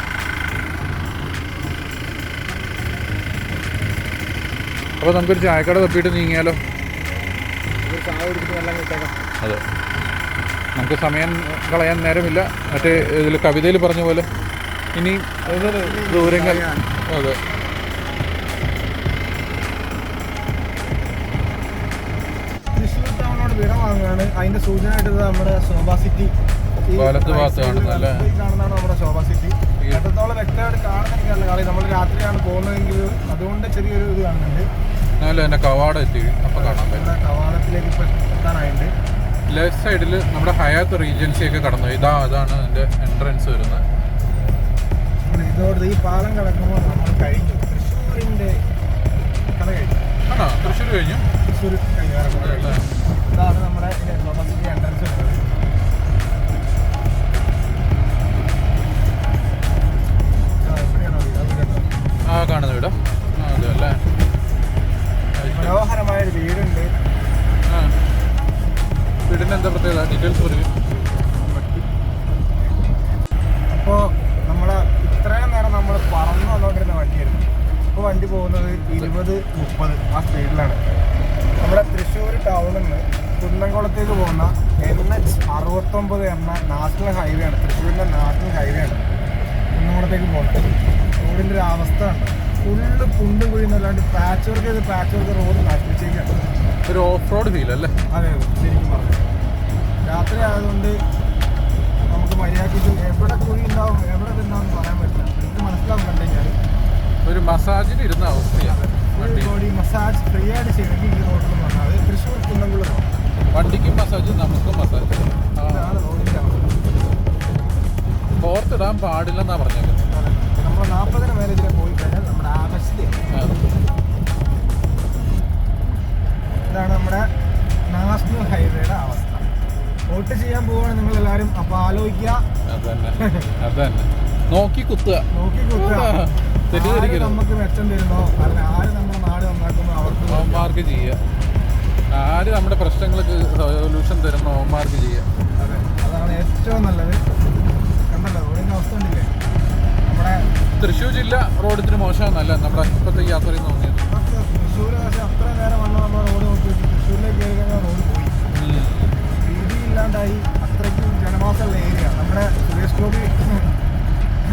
അപ്പോൾ നമുക്കൊരു ചായക്കട തപ്പിയിട്ട് നീങ്ങിയാലോ? ഒരു ചായ കുടിച്ചിട്ട് വെള്ളം കിട്ടേക്കാം. അതെ, നമുക്ക് സമയം കളയാൻ നേരമില്ല. മറ്റേ ഇതിൽ കവിതയിൽ പറഞ്ഞ പോലെ ഇനി ദൂരങ്ങൾ. അതെ, തൃശ്ശൂർ ടൗണിനോട് വിട വാങ്ങുകയാണ്. അതിന്റെ സൂചനയായിട്ട് നമ്മുടെ ശോഭ സിറ്റി വലത്ത് ഭാഗത്ത് കാണുന്നല്ലേ? കാണുന്നതാണ് നമ്മുടെ ശോഭ സിറ്റി. എത്രത്തോളം വ്യക്തമായിട്ട് കാണുന്നില്ല, കളി നമ്മൾ രാത്രിയാണ് പോകുന്നതെങ്കിൽ അതുകൊണ്ട് ചെറിയൊരു ഇത് കാണുന്നുണ്ട്. എന്നാലും എൻ്റെ കവാടം എത്തി, അപ്പോൾ കാണാൻ പറ്റും. കവാടത്തിലേക്ക് ഇപ്പോൾ എത്താനായിട്ട് ലെഫ്റ്റ് സൈഡിൽ നമ്മുടെ ഹയാത്ത് റീജൻസി ഒക്കെ കടന്നു. അതാണ് അതിൻ്റെ എൻട്രൻസ് വരുന്നത്. ഇതോട് ഈ പാലം കിടക്കുമ്പോൾ നമ്മൾ കഴിഞ്ഞു. തൃശ്ശൂരിൻ്റെ കഥ കഴിഞ്ഞു. ആണോ? തൃശ്ശൂർ കഴിഞ്ഞു? തൃശ്ശൂർ കഴിഞ്ഞു. ഇതാണ് നമ്മുടെ ശോഭ സിറ്റി എൻട്രൻസ് വരുന്നത്. കാണുന്ന വീടോ? അതല്ലേ? മനോഹരമായൊരു വീടുണ്ട്. വീടിൻ്റെ എന്താ പ്രത്യേകത? ഡീറ്റെയിൽസ് പറയും. അപ്പോൾ നമ്മൾ ഇത്രയും നേരം നമ്മൾ പറന്നു വന്നുകൊണ്ടിരുന്ന വണ്ടിയായിരുന്നു. ഇപ്പോൾ വണ്ടി പോകുന്നത് 20-30 ആ സ്പീഡിലാണ്. നമ്മുടെ തൃശ്ശൂർ ടൗണിൽ നിന്ന് കുന്നംകുളത്തേക്ക് പോകുന്ന NH69 എന്ന നാഷണൽ ഹൈവേ ആണ്. തൃശ്ശൂരിൻ്റെ നാഷണൽ ഹൈവേ ആണ് കുന്നംകുളത്തേക്ക് പോകുന്നത്. റോഡിൻ്റെ ഒരു അവസ്ഥ ഉണ്ട്, ഫുള്ള് കുണ്ടും കുഴിന്നല്ലാണ്ട് പാച്ച് വർക്ക് റോഡ് നശിപ്പിച്ചേക്കാണ്. ഒരു ഓഫ് റോഡ് ഫീൽ അല്ലേ? അതെ, ശരിക്കും പറഞ്ഞു. രാത്രി ആയതുകൊണ്ട് നമുക്ക് മര്യാദയ്ക്ക് എവിടെ കുഴി ഉണ്ടാവും എവിടെ തിന്നാന്ന് പറയാൻ പറ്റില്ല. എനിക്ക് മനസ്സിലാവും കണ്ടുകഴിഞ്ഞാൽ ഒരു മസാജിന് ഇരുന്ന അവസ്ഥയാണ്. ബോഡി മസാജ് ഫ്രീ ആയിട്ട് ചെയ്യണമെങ്കിൽ ഈ റോഡിൽ വന്നാൽ തൃശ്ശൂർ കുന്നംകുളം വണ്ടിക്കും മസാജ് നമുക്കും മസാജ്. ഇതാണ് റോഡിൻ്റെ അവസ്ഥ. ഓർത്തിടാൻ പാടില്ലെന്നാണ് പറഞ്ഞേക്കുന്നത്. നമ്മൾ 40-ന് മേലെ ഇതിലെ പോയി കഴിഞ്ഞാൽ നമ്മുടെ അവസ്ഥയാണ്. ഇതാണ് നമ്മുടെ നാഷണൽ ഹൈവേയുടെ അവസ്ഥ. വോട്ട് ചെയ്യാൻ പോവുകയാണ് നിങ്ങളെല്ലാവരും. അപ്പോൾ ആലോചിക്കുക, അതന്നെ നോക്കി കുത്തുക. തെറ്റിദ്ധരിക്കരുത്. നമുക്ക് മെച്ചം തരുന്നോ അല്ലെങ്കിൽ ആര് നമ്മുടെ നാട് നന്നാക്കുന്നോ അവന്മാർക്ക് ചെയ്യുക. ആര് നമ്മുടെ പ്രശ്നങ്ങൾക്ക് സൊല്യൂഷൻ തരുന്നോ അവന്മാർക്ക് ചെയ്യുക. അതെ, അതാണ് ഏറ്റവും നല്ലത്. കണ്ടല്ലോ റോഡിൻ്റെ അവസ്ഥ ഉണ്ടല്ലേ? നമ്മുടെ തൃശ്ശൂർ ജില്ല റോഡ് ഇത്തിരി മോശമെന്നല്ല നമ്മുടെ ഇപ്പോഴത്തെ യാത്രയിൽ തോന്നിയത്. തൃശ്ശൂർ പക്ഷേ അത്ര നേരം വന്നാൽ നമ്മൾ റോഡ് നോക്കി തൃശ്ശൂരിലേക്ക് കയറി കഴിഞ്ഞാൽ റോഡ് പോയി, വീതിയില്ലാണ്ടായി. അത്രയ്ക്കും ജനവാസമുള്ള ഏരിയ. നമ്മുടെ സുരേഷ് ഗോപി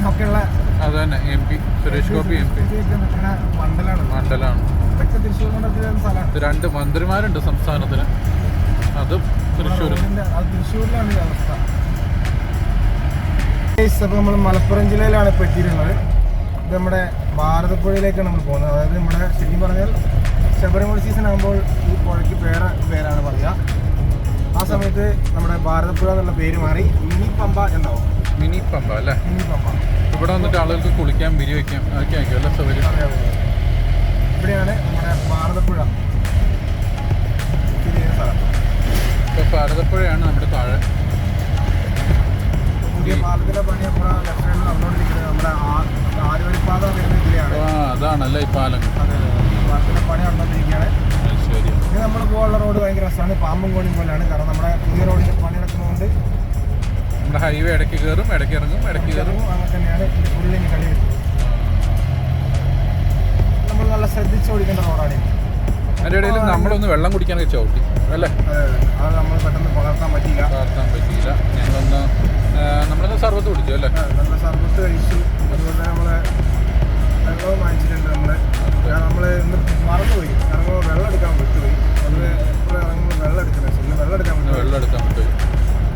ഒക്കെയുള്ള അത് തന്നെ MP സുരേഷ് ഗോപി MP നിൽക്കുന്ന മണ്ഡലമാണ്. ഇതൊക്കെ തൃശ്ശൂർ മണ്ഡലത്തിലെ സ്ഥലമാണ്. 2 മന്ത്രിമാരുണ്ട് സംസ്ഥാനത്തിന്. അതും തൃശ്ശൂർ. അത് തൃശ്ശൂരിലാണ് ഈ അവസ്ഥ. അപ്പോൾ നമ്മൾ മലപ്പുറം ജില്ലയിലാണ് ഇപ്പോൾ എത്തിയിട്ടുള്ളത്. ഇത് നമ്മുടെ ഭാരതപ്പുഴയിലേക്കാണ് നമ്മൾ പോകുന്നത്. അതായത് നമ്മുടെ ശരിക്കും പറഞ്ഞാൽ ശബരിമല സീസൺ ആകുമ്പോൾ ഈ പുഴയ്ക്ക് പേരാണ് പറയുക. ആ സമയത്ത് നമ്മുടെ ഭാരതപ്പുഴ എന്നുള്ള പേര് മാറി മിനി പമ്പ എന്നാവും. മിനി പമ്പ അല്ലേ? മിനി പമ്പ. ഇവിടെ വന്നിട്ട് ആളുകൾക്ക് കുളിക്കാൻ വയ്ക്കാം അതൊക്കെ ആയിരിക്കും അല്ല സൗകര്യം. ഇവിടെയാണ് നമ്മുടെ ഭാരതപ്പുഴ സ്ഥിതി ചെയ്യുന്ന സ്ഥലം. ഇപ്പോൾ ഭാരതപ്പുഴയാണ് നമ്മുടെ താഴെ. പുതിയ പാലത്തിലെ പണി നമ്മുടെ ലെഫ്റ്റ് സൈഡിൽ നടന്നുകൊണ്ടിരിക്കുന്നത്. നമ്മുടെ ആലുവരിപ്പാത വരുന്ന ഇതിലെയാണ്. അതാണല്ലേ ഈ പാലം? അതെ, പാലത്തിലെ പണി നടന്നുകൊണ്ടിരിക്കുകയാണ്. ശരി. ഇത് നമ്മൾ പോകാനുള്ള റോഡ് ഭയങ്കര രസമാണ്. പാമ്പും കോണിയും പോലെയാണ്. കാരണം നമ്മുടെ പുതിയ റോഡിൽ പണി നടക്കുന്നതുകൊണ്ട് നമ്മുടെ ഹൈവേ ഇടയ്ക്ക് കയറും, ഇടയ്ക്ക് ഇറങ്ങും, ഇടയ്ക്ക് കയറും. അങ്ങനെ തന്നെയാണ് ഇതിൻ്റെ ഉള്ളിൽ കളി വരുന്നത്. നമ്മൾ നല്ല ശ്രദ്ധിച്ച് ഓടിക്കേണ്ട റോഡാണ്. അതിൻ്റെ ഇടയിൽ നമ്മളൊന്ന് വെള്ളം കുടിക്കാനൊക്കെ ചവിട്ടി. അല്ലേ? അത് നമ്മൾ പെട്ടെന്ന് പകർത്താൻ പറ്റിയില്ല. നമ്മളൊന്ന് സർബത്ത് കുടിച്ചു അല്ലേ? നല്ല സർബത്ത് കഴിച്ചു. അതുപോലെ തന്നെ നമ്മളെ വെള്ളവും വാങ്ങിച്ചിട്ടുണ്ട്. നമ്മൾ ഇന്ന് മറന്നുപോയി, ഇറങ്ങുമ്പോൾ വെള്ളം എടുക്കാൻ വിട്ടുപോയി. അത് ഇപ്പോൾ ഇറങ്ങുമ്പോൾ വെള്ളം എടുക്കാൻ വിട്ടുപോയി.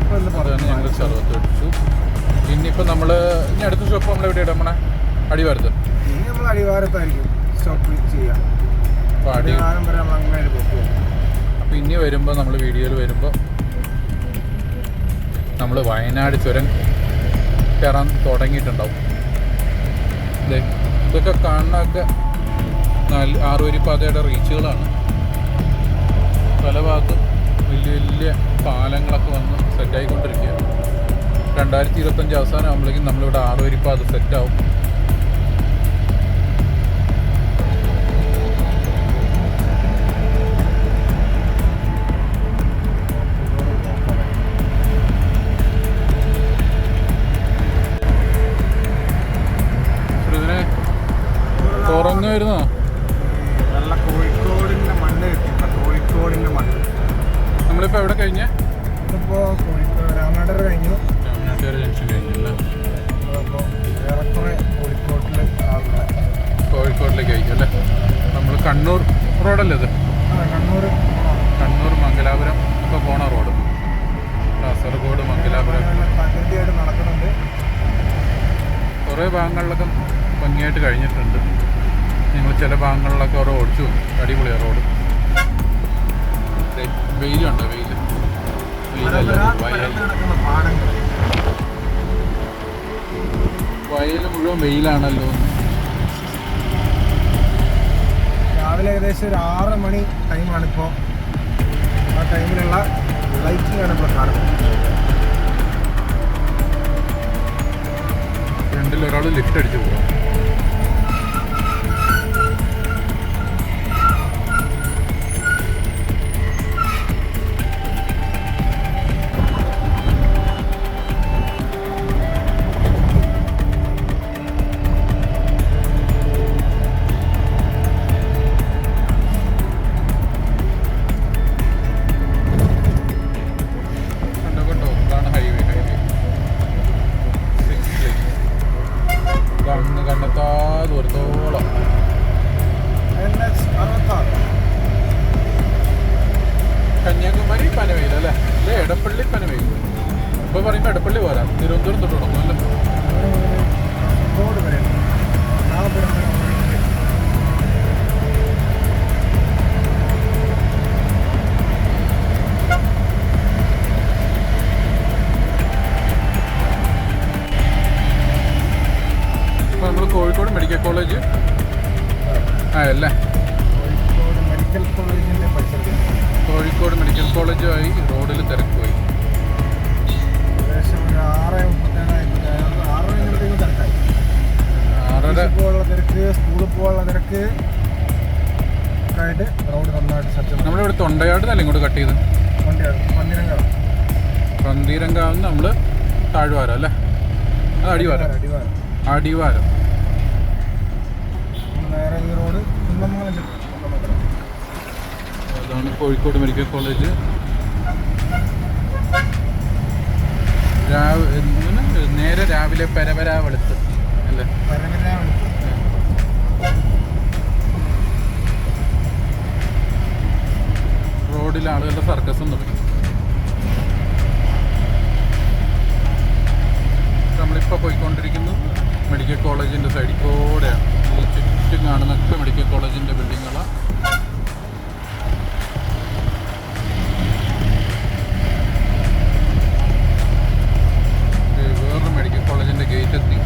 ഇപ്പോൾ ഇന്ന് പറഞ്ഞു ഞങ്ങൾ സർബത്ത് കുടിച്ചു. ഇനിയിപ്പോൾ ഇനി അടുത്ത ഷോപ്പ് നമ്മൾ എവിടെയാണ്? നമ്മളെ അടിവാരത്ത്. ഇനി നമ്മൾ അടിവാരത്തായിരിക്കും സ്റ്റോപ്പ് ചെയ്യുക. അടിവാരം വരെ നമ്മൾ അങ്ങനെ പോകും. അപ്പോൾ ഇനി വരുമ്പോൾ നമ്മൾ വീഡിയോയിൽ വരുമ്പോൾ നമ്മൾ വയനാട് ചുരം കയറാൻ തുടങ്ങിയിട്ടുണ്ടാവും. ഇതൊക്കെ കാണുന്നതൊക്കെ ആറുവരിപ്പാതയുടെ റീച്ചുകളാണ്. പല ഭാഗത്തും വലിയ വലിയ പാലങ്ങളൊക്കെ വന്ന് സെറ്റായിക്കൊണ്ടിരിക്കുകയാണ്. 2025 അവസാനം ആകുമ്പോഴേക്കും നമ്മളിവിടെ ആറുവരിപ്പാത സെറ്റാവും. ഉറങ്ങുമായിരുന്നോ? നല്ല കോഴിക്കോടിൻ്റെ മണ്ണ് കിട്ടി. കോഴിക്കോടിൻ്റെ മണ്ണ്. നമ്മളിപ്പോൾ എവിടെ കഴിഞ്ഞേ? ഇപ്പോൾ കോഴിക്കോട് രാമനാട്ടുകര കഴിഞ്ഞു. രാമനാട്ടുകര ജംഗ്ഷൻ കഴിഞ്ഞല്ലേ? അപ്പോൾ ഏറെക്കുറെ കോഴിക്കോട്ടിലേക്ക് കഴിക്കും അല്ലേ? നമ്മൾ കണ്ണൂർ റോഡല്ലേ ഇത്? കണ്ണൂർ മംഗലാപുരം ഇപ്പോൾ പോണ റോഡ്. കാസർഗോഡ് മംഗലാപുരം പദ്ധതിയായിട്ട് നടക്കുന്നുണ്ട്. കുറേ ഭാഗങ്ങളിലൊക്കെ ഭംഗിയായിട്ട് കഴിഞ്ഞിട്ടുണ്ട്. നിങ്ങൾ ചില ഭാഗങ്ങളിലൊക്കെ അവിടെ ഓടിച്ചു പോകും. അടിപൊളിയാണ് റോഡ്. വെയിലുണ്ടോ? വയൽ മുഴുവൻ വെയിലാണല്ലോ. രാവിലെ ഏകദേശം ഒരു 6 മണി ടൈമാണിപ്പോൾ. ആ ടൈമിലുള്ള ലൈറ്റിംഗ് ആണ് ഇപ്പോൾ കാണുന്നത്. ഫ്രണ്ടിൽ ഒരാൾ ലിഫ്റ്റ് അടിച്ചു പോകാം. കന്യാകുമാരി പനവേൽ അല്ലേ? അല്ലേ എടപ്പള്ളി പനവേൽ. ഇപ്പോൾ പറയുമ്പോൾ എടപ്പള്ളി പോരാ, തിരുവനന്തപുരം തൊട്ട് തുടങ്ങും അല്ലേ? ഇപ്പോൾ നമ്മൾ കോഴിക്കോട് മെഡിക്കൽ കോളേജ് അല്ലേ? കോഴിക്കോട് മെഡിക്കൽ കോളേജുമായി റോഡിൽ തിരക്ക് പോയി. ഏകദേശം 6:30 തിരക്ക്, സ്കൂളിൽ പോകാനുള്ള തിരക്ക് ഒക്കെ ആയിട്ട് റോഡ് നന്നായിട്ട് സജ്ജം. നമ്മളിവിടെ തൊണ്ടയാട് നല്ല ഇങ്ങോട്ട് കട്ട് ചെയ്ത് പന്തീരങ്കാവ് നമ്മൾ താഴ്വാരം അല്ലേ? അത് അടിവാരം. നേരെ ഈ റോഡ് കുന്നമംഗലം. അതാണ് കോഴിക്കോട് മെഡിക്കൽ കോളേജ്. നേരെ രാവിലെ പരവരാ വെളുത്ത് അല്ലേ? റോഡിൽ ആളുകളുടെ സർക്കസും തുടങ്ങി. നമ്മളിപ്പോൾ പോയിക്കൊണ്ടിരിക്കുന്നു മെഡിക്കൽ കോളേജിൻ്റെ സൈഡിൽ കൂടെയാണ്. ഈ ചുറ്റും കാണുന്നൊക്കെ മെഡിക്കൽ കോളേജിൻ്റെ ബിൽഡിങ്ങുകളാണ്. വേറൊരു മെഡിക്കൽ കോളേജിൻ്റെ ഗേറ്റ് എത്തി.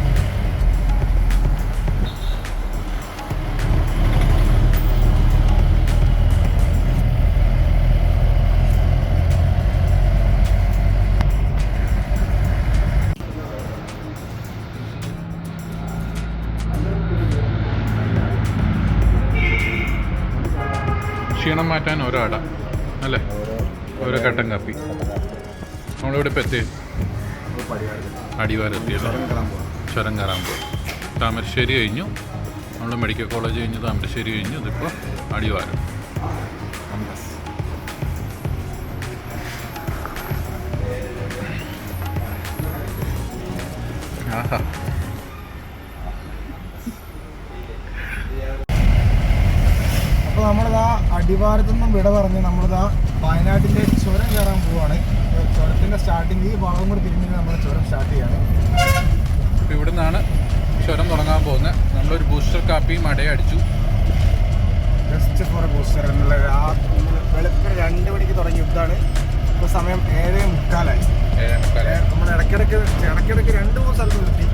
ക്ഷീണം മാറ്റാൻ ഓരോ അട അല്ലേ? ഓരോ കട്ടൻ കാപ്പി. നമ്മളിവിടെ ഇപ്പം എത്തി അടിവാരം എത്തിയല്ലേ? ചുരം കയറാൻ പോകും. താമരശ്ശേരി കഴിഞ്ഞു, നമ്മൾ മെഡിക്കൽ കോളേജ് കഴിഞ്ഞ് താമരശ്ശേരി കഴിഞ്ഞു. ഇതിപ്പോൾ അടിവാരം. ഭാരത്തു നിന്നും വിട പറഞ്ഞ് നമ്മളിതാ വയനാട്ടിൻ്റെ ചുരം കയറാൻ പോവുകയാണ്. ചുരത്തിൻ്റെ സ്റ്റാർട്ടിങ് ഈ വളം കൂടി തിരിഞ്ഞ് നമ്മുടെ ചുരം സ്റ്റാർട്ട് ചെയ്യാണ്. ഇവിടെ നിന്നാണ് ചുരം തുടങ്ങാൻ പോകുന്നത്. നമ്മളൊരു ബൂസ്റ്റർ കാപ്പിയും മടയും അടിച്ചു. ജസ്റ്റ് ഫോർ ബൂസ്റ്റർ എന്നുള്ള വെളുപ്പിന് 2 മണിക്ക് തുടങ്ങിയ യുദ്ധമാണ്. ഇപ്പോൾ സമയം 7:45. നമ്മൾ ഇടയ്ക്കിടയ്ക്ക് 2-3 സ്ഥലത്ത് നിർത്തി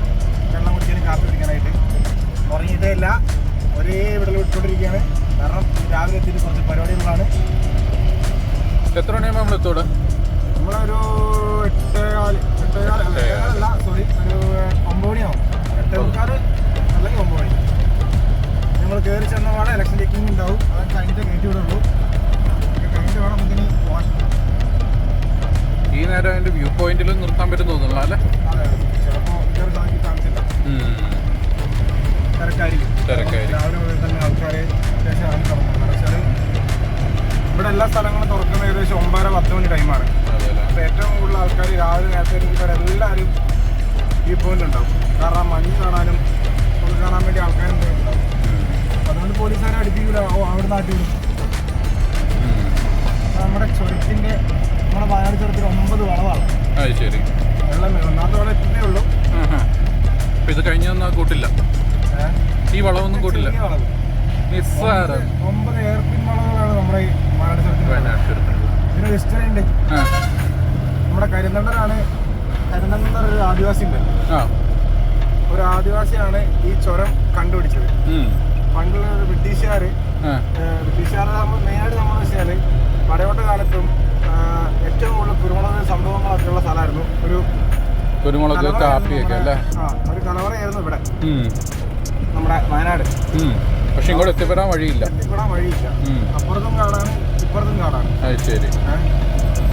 വെള്ളം കുടിക്കാനും കാപ്പി കുടിക്കാനായിട്ട്. ഉറങ്ങിയിട്ടേ ഇല്ല, ഒരേ വിടൽ വിട്ടുകൊണ്ടിരിക്കുകയാണ്. കാരണം രാവിലെ എത്തിയിട്ട് കുറച്ച് പരിപാടികളാണ്. എത്ര മണിയാകുമ്പോൾ നമ്മൾ എത്തോടെ? നമ്മളൊരു 8:15 അല്ല സോറി, ഒരു 9 മണിയാവും. 8:15 അല്ലെങ്കിൽ 9 മണി. നമ്മൾ കയറി ചെന്നപാടെ ഇലക്ഷൻ ചെക്കിങ് ഉണ്ടാവും. അത് കഴിഞ്ഞിട്ട് കയറ്റി വിടുള്ളൂ. കഴിഞ്ഞിട്ട് വേണം നമുക്കിനി പോകാൻ. ഈ നേരം അതിൻ്റെ വ്യൂ പോയിന്റിൽ നിർത്താൻ പറ്റും തോന്നുന്നു അല്ലേ? അതെ, ചിലപ്പോൾ ഇതൊരു സാധനം കാണിച്ചില്ല. തിരക്കായിരിക്കും. രാവിലെ മുതൽ തന്നെ ആൾക്കാർ അത്യാവശ്യം ഇറങ്ങി തുറക്കുന്നത്. വെച്ചാൽ ഇവിടെ എല്ലാ സ്ഥലങ്ങളും തുറക്കുന്നത് ഏകദേശം 9-10 മണി ടൈമാണ്. അപ്പോൾ ഏറ്റവും കൂടുതൽ ആൾക്കാർ രാവിലെ നേരത്തെ ഇവിടെ എല്ലാവരും വ്യൂ പോയിന്റ് ഉണ്ടാവും. കാരണം മഞ്ഞ് കാണാനും അത് കാണാൻ വേണ്ടി ആൾക്കാരും ഉണ്ടാവും. അതുകൊണ്ട് പോലീസുകാരെ അടുപ്പിക്കില്ല. അവിടെ നാട്ടിൽ വിടും. നമ്മുടെ ചുരത്തിൻ്റെ നമ്മുടെ വയനാട് ചുരത്തിൽ 9 വളവാണ്. ശരി, വെള്ളം 1ാമത്തെ വളം എത്തുന്നേ ഉള്ളൂ. ഇത് കഴിഞ്ഞൊന്നും കൂട്ടില്ല, ഈ വളവൊന്നും കൂട്ടില്ല. 9 എയർപിൻ വളവുകളാണ് നമ്മുടെ ഈ വയനാട് ചുരത്തിൽ. ഇതിന് ഹിസ്റ്ററി ഉണ്ട്. നമ്മുടെ കരിന്തണ്ടനാണ്. കരിന്തണ്ടൻ ഒരു ആദിവാസി ഉണ്ട്. ഒരു ആദിവാസിയാണ് ഈ ചുരം കണ്ടുപിടിച്ചത്. പണ്ടുള്ള ബ്രിട്ടീഷുകാർ മെയിനായിട്ട് നമ്മൾ വെച്ചാൽ പടയോട്ട കാലത്തും ഏറ്റവും കൂടുതൽ കുരുമുളക് സംഭവങ്ങളൊക്കെ ഉള്ള സ്ഥലമായിരുന്നു. ഒരു കുരുമുളക് കാപ്പിയൊക്കെ അല്ലേ? ഒരു കലവറയായിരുന്നു ഇവിടെ നമ്മുടെ വയനാട്. പക്ഷെ ഇങ്ങോട്ട് എത്തിപ്പെടാൻ വഴിയില്ല. അപ്പുറത്തും കാണാൻ ഇപ്പുറത്തും കാണാൻ. ശരി,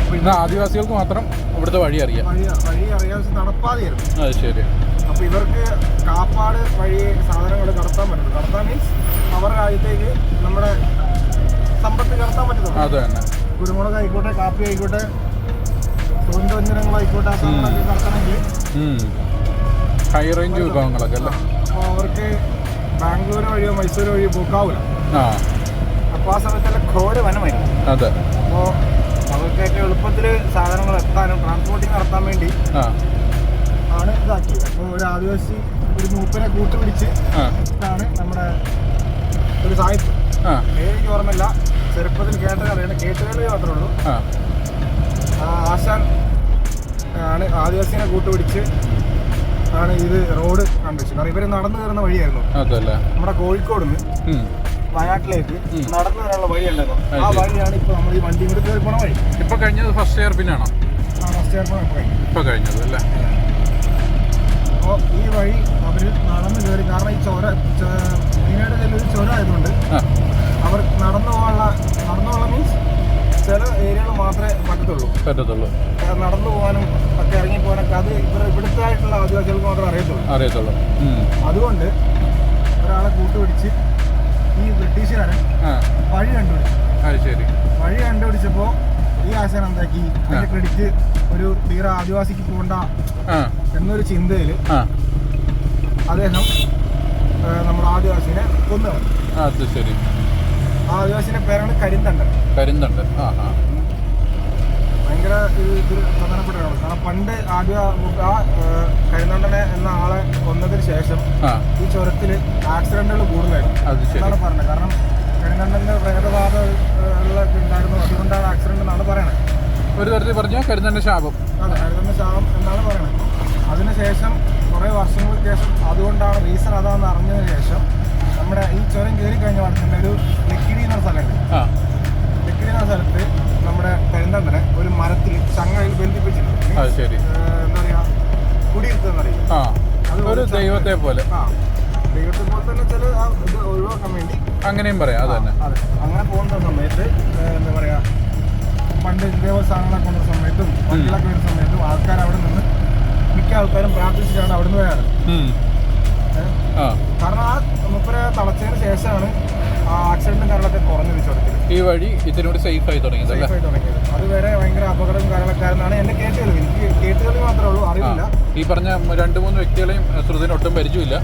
പിന്നെ ആദിവാസികൾക്ക് മാത്രം ഇവിടുത്തെ വഴി അറിയാം. വഴി അറിയാൻ നടപ്പാതെയായിരുന്നു. അത് ശരി. അപ്പോൾ ഇവർക്ക് കാപ്പാട് വഴി സാധനങ്ങൾ കടത്താൻ പറ്റും. കടത്താൻ മീൻസ് അവരുടെ രാജ്യത്തേക്ക് നമ്മുടെ സമ്പത്ത് കടത്താൻ പറ്റുന്നു. അത് തന്നെ. കുരുമുളക് ആയിക്കോട്ടെ, കാപ്പി ആയിക്കോട്ടെ, സുഗന്ധവ്യഞ്ജനങ്ങളായിക്കോട്ടെ, ആ സാധനങ്ങളൊക്കെ കടത്തണമെങ്കിൽ ഹൈ റേഞ്ച് വിഭവങ്ങളൊക്കെ അല്ലേ? അപ്പോൾ അവർക്ക് ബാംഗ്ലൂർ വഴിയോ മൈസൂർ വഴിയോ പോക്കാവില്ല. അപ്പോൾ ആ സമയത്തെല്ലാം ഘോര വനമായിരുന്നു. അതെ. അപ്പോൾ അവർക്ക് ഏറ്റവും എളുപ്പത്തിൽ സാധനങ്ങൾ എത്താനും ട്രാൻസ്പോർട്ടിങ് നടത്താൻ വേണ്ടി ആണ് ഇതാക്കിയത്. അപ്പോൾ ഒരു ആദിവാസി ഒരു മൂപ്പനെ കൂട്ടുപിടിച്ച് ആണ് നമ്മുടെ ഒരു സാഹിബ്. എനിക്ക് ഓർമ്മയില്ല, ചെറുപ്പത്തിൽ കേട്ട കഥയാണ്, കേട്ടുകളി മാത്രമേ ഉള്ളൂ. ആശാൻ ആണ് ആദിവാസിനെ കൂട്ടുപിടിച്ച് ആണ് ഇത് റോഡ് കണ്ടുവെച്ചത്. കാരണം ഇവർ നടന്നു കയറുന്ന വഴിയായിരുന്നു. നമ്മുടെ കോഴിക്കോട് നിന്ന് വയനാട്ടിലേക്ക് നടന്നു വരാനുള്ള വഴിയുണ്ടായിരുന്നു. ആ വഴിയാണ് ഇപ്പോൾ നമ്മൾ ഈ വണ്ടി കൂടി കയറി പോണ വഴി. ഇപ്പൊ കഴിഞ്ഞത് ഫസ്റ്റ് ഇയർ പിന്നാണോ? ഫസ്റ്റ് ഇയർ ഇപ്പൊ കഴിഞ്ഞത് അല്ലേ? അപ്പോൾ ഈ വഴി അവർ നടന്നു കയറി. കാരണം ഈ മെയിനായിട്ട് ഇതിലൊരു ചുരം ആയതുകൊണ്ട് അവർ നടന്നു പോകാനുള്ള മീൻസ് ചില ഏരിയകൾ മാത്രമേ പറ്റത്തുള്ളൂ. നടന്നു പോകാനും ഒക്കെ ഇറങ്ങി പോകാനൊക്കെ അത് ഇവിടുത്തെ ആയിട്ടുള്ള ആദിവാസികൾക്ക് മാത്രമേ അറിയത്തുള്ളൂ. അതുകൊണ്ട് ഒരാളെ കൂട്ടുപിടിച്ച് ഈ ബ്രിട്ടീഷുകാരൻ വഴി കണ്ടുപിടിച്ചു. വഴി കണ്ടുപിടിച്ചപ്പോൾ ഈ ആശാൻ എന്താക്കി, അതിന്റെ ക്രെഡിറ്റ് ഒരു തീരെ ആദിവാസിക്ക് പോകണ്ട എന്നൊരു ചിന്തയിൽ അദ്ദേഹം നമ്മുടെ ആദിവാസിനെ കൊന്നു. ആദിവാസിന്റെ പേരാണ് കരിന്തണ്ടൻ. ഭയങ്കര ഇതിൽ പ്രധാനപ്പെട്ടതാണ്. കാരണം പണ്ട് കരിന്തണ്ടനെ എന്ന ആളെ കൊന്നതിന് ശേഷം ഈ ചുരത്തിൽ ആക്സിഡന്റുകൾ കൂടുതലായിരുന്നു എന്നാണ് പറഞ്ഞത്. കാരണം കരിന്തണ്ടന്റെ പ്രേതബാധ ഉണ്ടായിരുന്നു, അതുകൊണ്ടാണ് ആക്സിഡന്റ് എന്നാണ് പറയണത്. ഒരു തരത്തിൽ പറഞ്ഞാൽ കരിന്തണ്ട ശാപം. അതെ, കരിന്തണ്ട ശാപം എന്നാണ് പറയണത്. അതിനുശേഷം കുറേ വർഷങ്ങൾക്ക് ശേഷം അതുകൊണ്ടാണ് റീസൺ അതാണെന്ന് അറിഞ്ഞതിന് ശേഷം നമ്മുടെ ഈ ചുരം കയറി കഴിഞ്ഞ പാടത്തിൻ്റെ ഒരു ലക്കിടി എന്ന സ്ഥലമുണ്ട്. ലക്കിടി എന്ന സ്ഥലത്ത് നമ്മുടെ കരിന്തണ്ടനെ ഒരു മരത്തിൽ ചങ്ങയിൽ ബന്ധിപ്പിച്ചിട്ടുണ്ട്. എന്താ പറയുക, കുടിയിരുത്തെന്ന് പറയും. ഒരു ദൈവത്തെ പോലെ. ദൈവത്തെ പോലെ തന്നെ ചില ഇത് ഒഴിവാക്കാൻ വേണ്ടി അങ്ങനെയും പറയാം. അത് തന്നെ. അതെ, അങ്ങനെ പോകുന്ന സമയത്ത് എന്താ പറയുക, പണ്ട് ഇതേപോലെ സാധനങ്ങളൊക്കെ കൊണ്ട സമയത്തും വണ്ടികളൊക്കെ വരുന്ന സമയത്തും ആൾക്കാർ അവിടെ നിന്ന് മിക്ക ആൾക്കാരും പ്രാർത്ഥിച്ചിട്ടാണ് അവിടെ നിന്ന് വരാറ്. കാരണം ആ മുപ്പരെ തളച്ചതിന് ശേഷമാണ് ആ ആക്സിഡന്റും കാര്യങ്ങളൊക്കെ കുറഞ്ഞത് ചുരത്തിൽ. ഈ വഴി ഇതിനോട് സേഫായി തുടങ്ങിയത്. അതുവരെ ഭയങ്കര അപകടവും കാര്യങ്ങളൊക്കെ ആയിരുന്നാണ് എന്റെ കേട്ടുകൾ. എനിക്ക് കേട്ടുകളി മാത്രമേ ഉള്ളൂ, അറിയില്ല. ഈ പറഞ്ഞ 2-3 വ്യക്തികളെയും ശ്രുതിന് ഒട്ടും പരിചയമില്ല.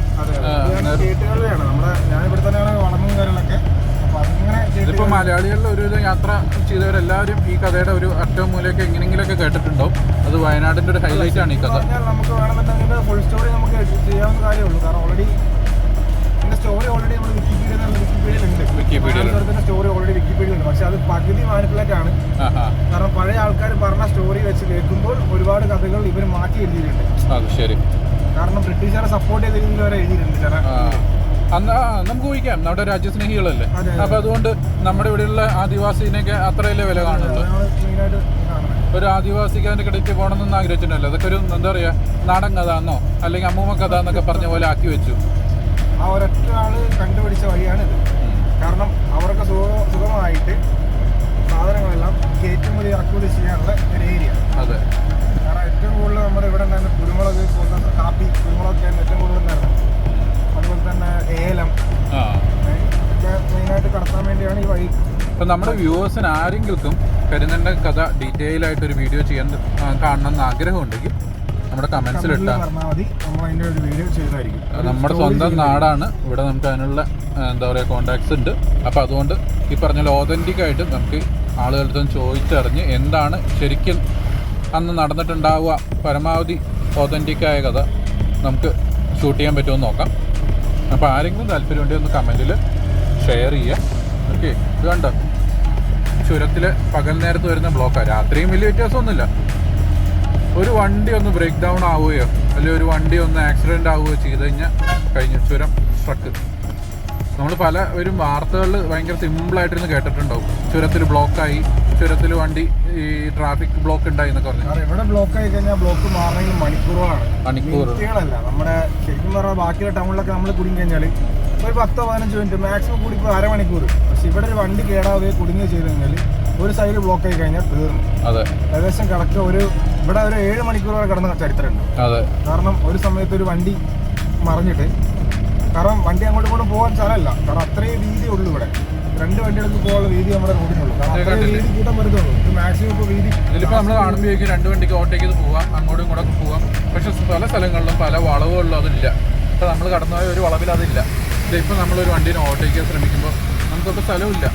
കേട്ടുകളിയാണ് നമ്മുടെ, ഞാൻ ഇവിടെ തന്നെയാണ് വളർന്നും കാര്യങ്ങളൊക്കെ. അപ്പൊ അതിങ്ങനെ ഇതിപ്പോ മലയാളികളിൽ ഒരുവിധം യാത്ര ചെയ്തവരെല്ലാവരും ഈ കഥയുടെ ഒരു അറ്റവും മൂലയൊക്കെ എങ്ങനെയെങ്കിലൊക്കെ കേട്ടിട്ടുണ്ടാവും. അത് വയനാടിന്റെ ഒരു ഹൈലൈറ്റ് ആണ് ഈ കഥ. നമുക്ക് വേണമെന്നുണ്ടെങ്കിൽ ഫുൾ സ്റ്റോറി നമുക്ക് ചെയ്യാവുന്ന കാര്യമുള്ളൂ. കാരണം ഓൾറെഡി ഇതിന്റെ സ്റ്റോറി ഓൾറെഡി നമ്മൾ വിക്കിപീഡിയയിലുണ്ട്. Story already വിക്കിപീഡിയയിലുണ്ട്. പക്ഷെ അത് പകുതി മാനിപ്പുലേറ്റ് ആണ്. കാരണം പഴയ ആൾക്കാർ പറഞ്ഞ സ്റ്റോറി വെച്ച് കേൾക്കുമ്പോൾ ഒരുപാട് കഥകൾ ഇവർ മാറ്റി എഴുതിയിട്ടുണ്ട്. അത് ശരി. കാരണം ബ്രിട്ടീഷുകാരെ സപ്പോർട്ട് ചെയ്ത രീതിയിൽ വരെ എഴുതിയിട്ടുണ്ട് ചില. നമുക്ക് ഊഹിക്കാം, നമ്മുടെ രാജ്യസ്നേഹികളല്ലേ. അപ്പൊ അതുകൊണ്ട് നമ്മുടെ ഇവിടെയുള്ള ആദിവാസിനൊക്കെ അത്രയല്ലേ വില കാണുള്ളൂ. ഒരു ആദിവാസിക്ക് അതിന്റെ ക്രെഡിറ്റ് പോകണമെന്നൊന്നും ആഗ്രഹിച്ചിട്ടുണ്ടല്ലോ. അതൊക്കെ ഒരു എന്താ പറയാ, നാടൻ കഥ എന്നോ അല്ലെങ്കിൽ അമ്മൂമ്മ കഥ എന്നൊക്കെ പറഞ്ഞ പോലെ ആക്കി വെച്ചു. ആ ഒരൊറ്റ ആള് കണ്ടുപിടിച്ച വഴിയാണിത്. കാരണം അവർക്ക് സുഖമായിട്ട് സാധനങ്ങളെല്ലാം കയറ്റുമതി ഇറക്കുമതി ചെയ്യാനുള്ള ഒരു ഏരിയ. അതെ. കാരണം ഏറ്റവും കൂടുതൽ നമ്മുടെ ഇവിടെ ഉണ്ടായിരുന്ന കുരുമുളക്, കാപ്പി, കുരുമുളകൊക്കെ ഏറ്റവും കൂടുതൽ ഉണ്ടായിരുന്നു. അതുപോലെ തന്നെ ഏലം ഒക്കെ മെയിനായിട്ട് കടത്താൻ വേണ്ടിയാണ് ഈ വഴി. ഇപ്പം നമ്മുടെ വ്യൂവേഴ്സിന് ആരെങ്കിലും കരിന്തണ്ട കഥ ഡീറ്റെയിൽ ആയിട്ട് ഒരു വീഡിയോ ചെയ്യാൻ കാണണമെന്ന് ആഗ്രഹമുണ്ടെങ്കിൽ നമ്മുടെ കമന്റ്സിൽ ഇട്ടാൽ നമ്മുടെ സ്വന്തം നാടാണ്, ഇവിടെ നമുക്ക് അതിനുള്ള എന്താ പറയുക കോണ്ടാക്ട്സ് ഉണ്ട്. അപ്പം അതുകൊണ്ട് ഈ പറഞ്ഞ ഓതൻറ്റിക് ആയിട്ട് നമുക്ക് ആളുകളുടെ ചോദിച്ചറിഞ്ഞ് എന്താണ് ശരിക്കും അന്ന് നടന്നിട്ടുണ്ടാവുക, പരമാവധി ഓതൻറ്റിക്കായ കഥ നമുക്ക് ഷൂട്ട് ചെയ്യാൻ പറ്റുമെന്ന് നോക്കാം. അപ്പോൾ ആരെങ്കിലും താല്പര്യമുണ്ടെങ്കിൽ ഒന്ന് കമൻറ്റിൽ ഷെയർ ചെയ്യുക. ഓക്കെ, ഇത് കണ്ടോ, ചുരത്തിൽ പകൽ നേരത്ത് വരുന്ന ബ്ലോക്കാണ്. രാത്രിയും വലിയ വ്യത്യാസമൊന്നുമില്ല. ഒരു വണ്ടി ഒന്ന് ബ്രേക്ക് ഡൗൺ ആവുകയോ അല്ലെങ്കിൽ ഒരു വണ്ടി ഒന്ന് ആക്സിഡൻ്റ് ആവുകയോ ചെയ്ത് കഴിഞ്ഞാൽ കഴിഞ്ഞ ചുരം സ്ട്രക്ക്. നമ്മൾ ഒരു വാർത്തകളിൽ ഭയങ്കര സിമ്പിളായിട്ടിരുന്ന് കേട്ടിട്ടുണ്ടാവും, ചുരത്തിൽ ബ്ലോക്കായി, ചുരത്തിൽ വണ്ടി ഈ ട്രാഫിക് ബ്ലോക്ക് ഉണ്ടായി എന്നൊക്കെ പറഞ്ഞു. ഇവിടെ ബ്ലോക്ക് ആയി കഴിഞ്ഞാൽ ബ്ലോക്ക് മാറണമെങ്കിൽ മണിക്കൂറുകളാണ്. മിനിറ്റുകളല്ല. നമ്മുടെ ശരിക്കും പറഞ്ഞാൽ ബാക്കിയുള്ള ടൗണിലൊക്കെ നമ്മൾ കുടുങ്ങി കഴിഞ്ഞാൽ ഒരു 10-15 മിനിറ്റ്, മാക്സിമം കൂടി ഇപ്പോൾ അരമണിക്കൂർ. പക്ഷെ ഇവിടെ ഒരു വണ്ടി കേടാവുകയോ കുടുങ്ങുകയോ ചെയ്ത് കഴിഞ്ഞാൽ ഒരു സൈഡ് ബ്ലോക്ക് ആയി കഴിഞ്ഞാൽ തീർന്നു. അതെ, ഏകദേശം കണക്ക് ഇവിടെ ഒരു 7 മണിക്കൂർ വരെ കിടന്ന ചരിത്രമുണ്ട്. അതെ. കാരണം ഒരു സമയത്ത് ഒരു വണ്ടി മറിഞ്ഞിട്ട്, കാരണം വണ്ടി അങ്ങോട്ടും ഇങ്ങോട്ടും പോകാൻ സ്ഥലമല്ല, കാരണം അത്രയും വീതി ഉള്ളൂ ഇവിടെ. 2 വണ്ടികൾക്ക് പോകാനുള്ള വീതി നമ്മുടെ റോഡിനുള്ളൂ. വീതി കൂട്ടാൻ പറ്റത്തുള്ളൂ. മാക്സിമം ഇപ്പോൾ വീതി ഇതിലിപ്പോൾ നമ്മൾ കാണുമ്പോൾ 2 വണ്ടിക്ക് ഓവർടേക്ക് ചെയ്ത് പോവാം, അങ്ങോട്ടും ഇങ്ങോട്ടൊക്കെ പോവാം. പക്ഷെ പല സ്ഥലങ്ങളിലും പല വളവുകളിലും അതില്ല. ഇപ്പോൾ നമ്മൾ കടന്നുപോയ ഒരു വളവിൽ അതില്ല. ഇതിപ്പോൾ നമ്മളൊരു വണ്ടീനെ ഓവർടേക്ക് ചെയ്യാൻ ശ്രമിക്കുമ്പോൾ നമുക്കൊക്കെ സ്ഥലമില്ല.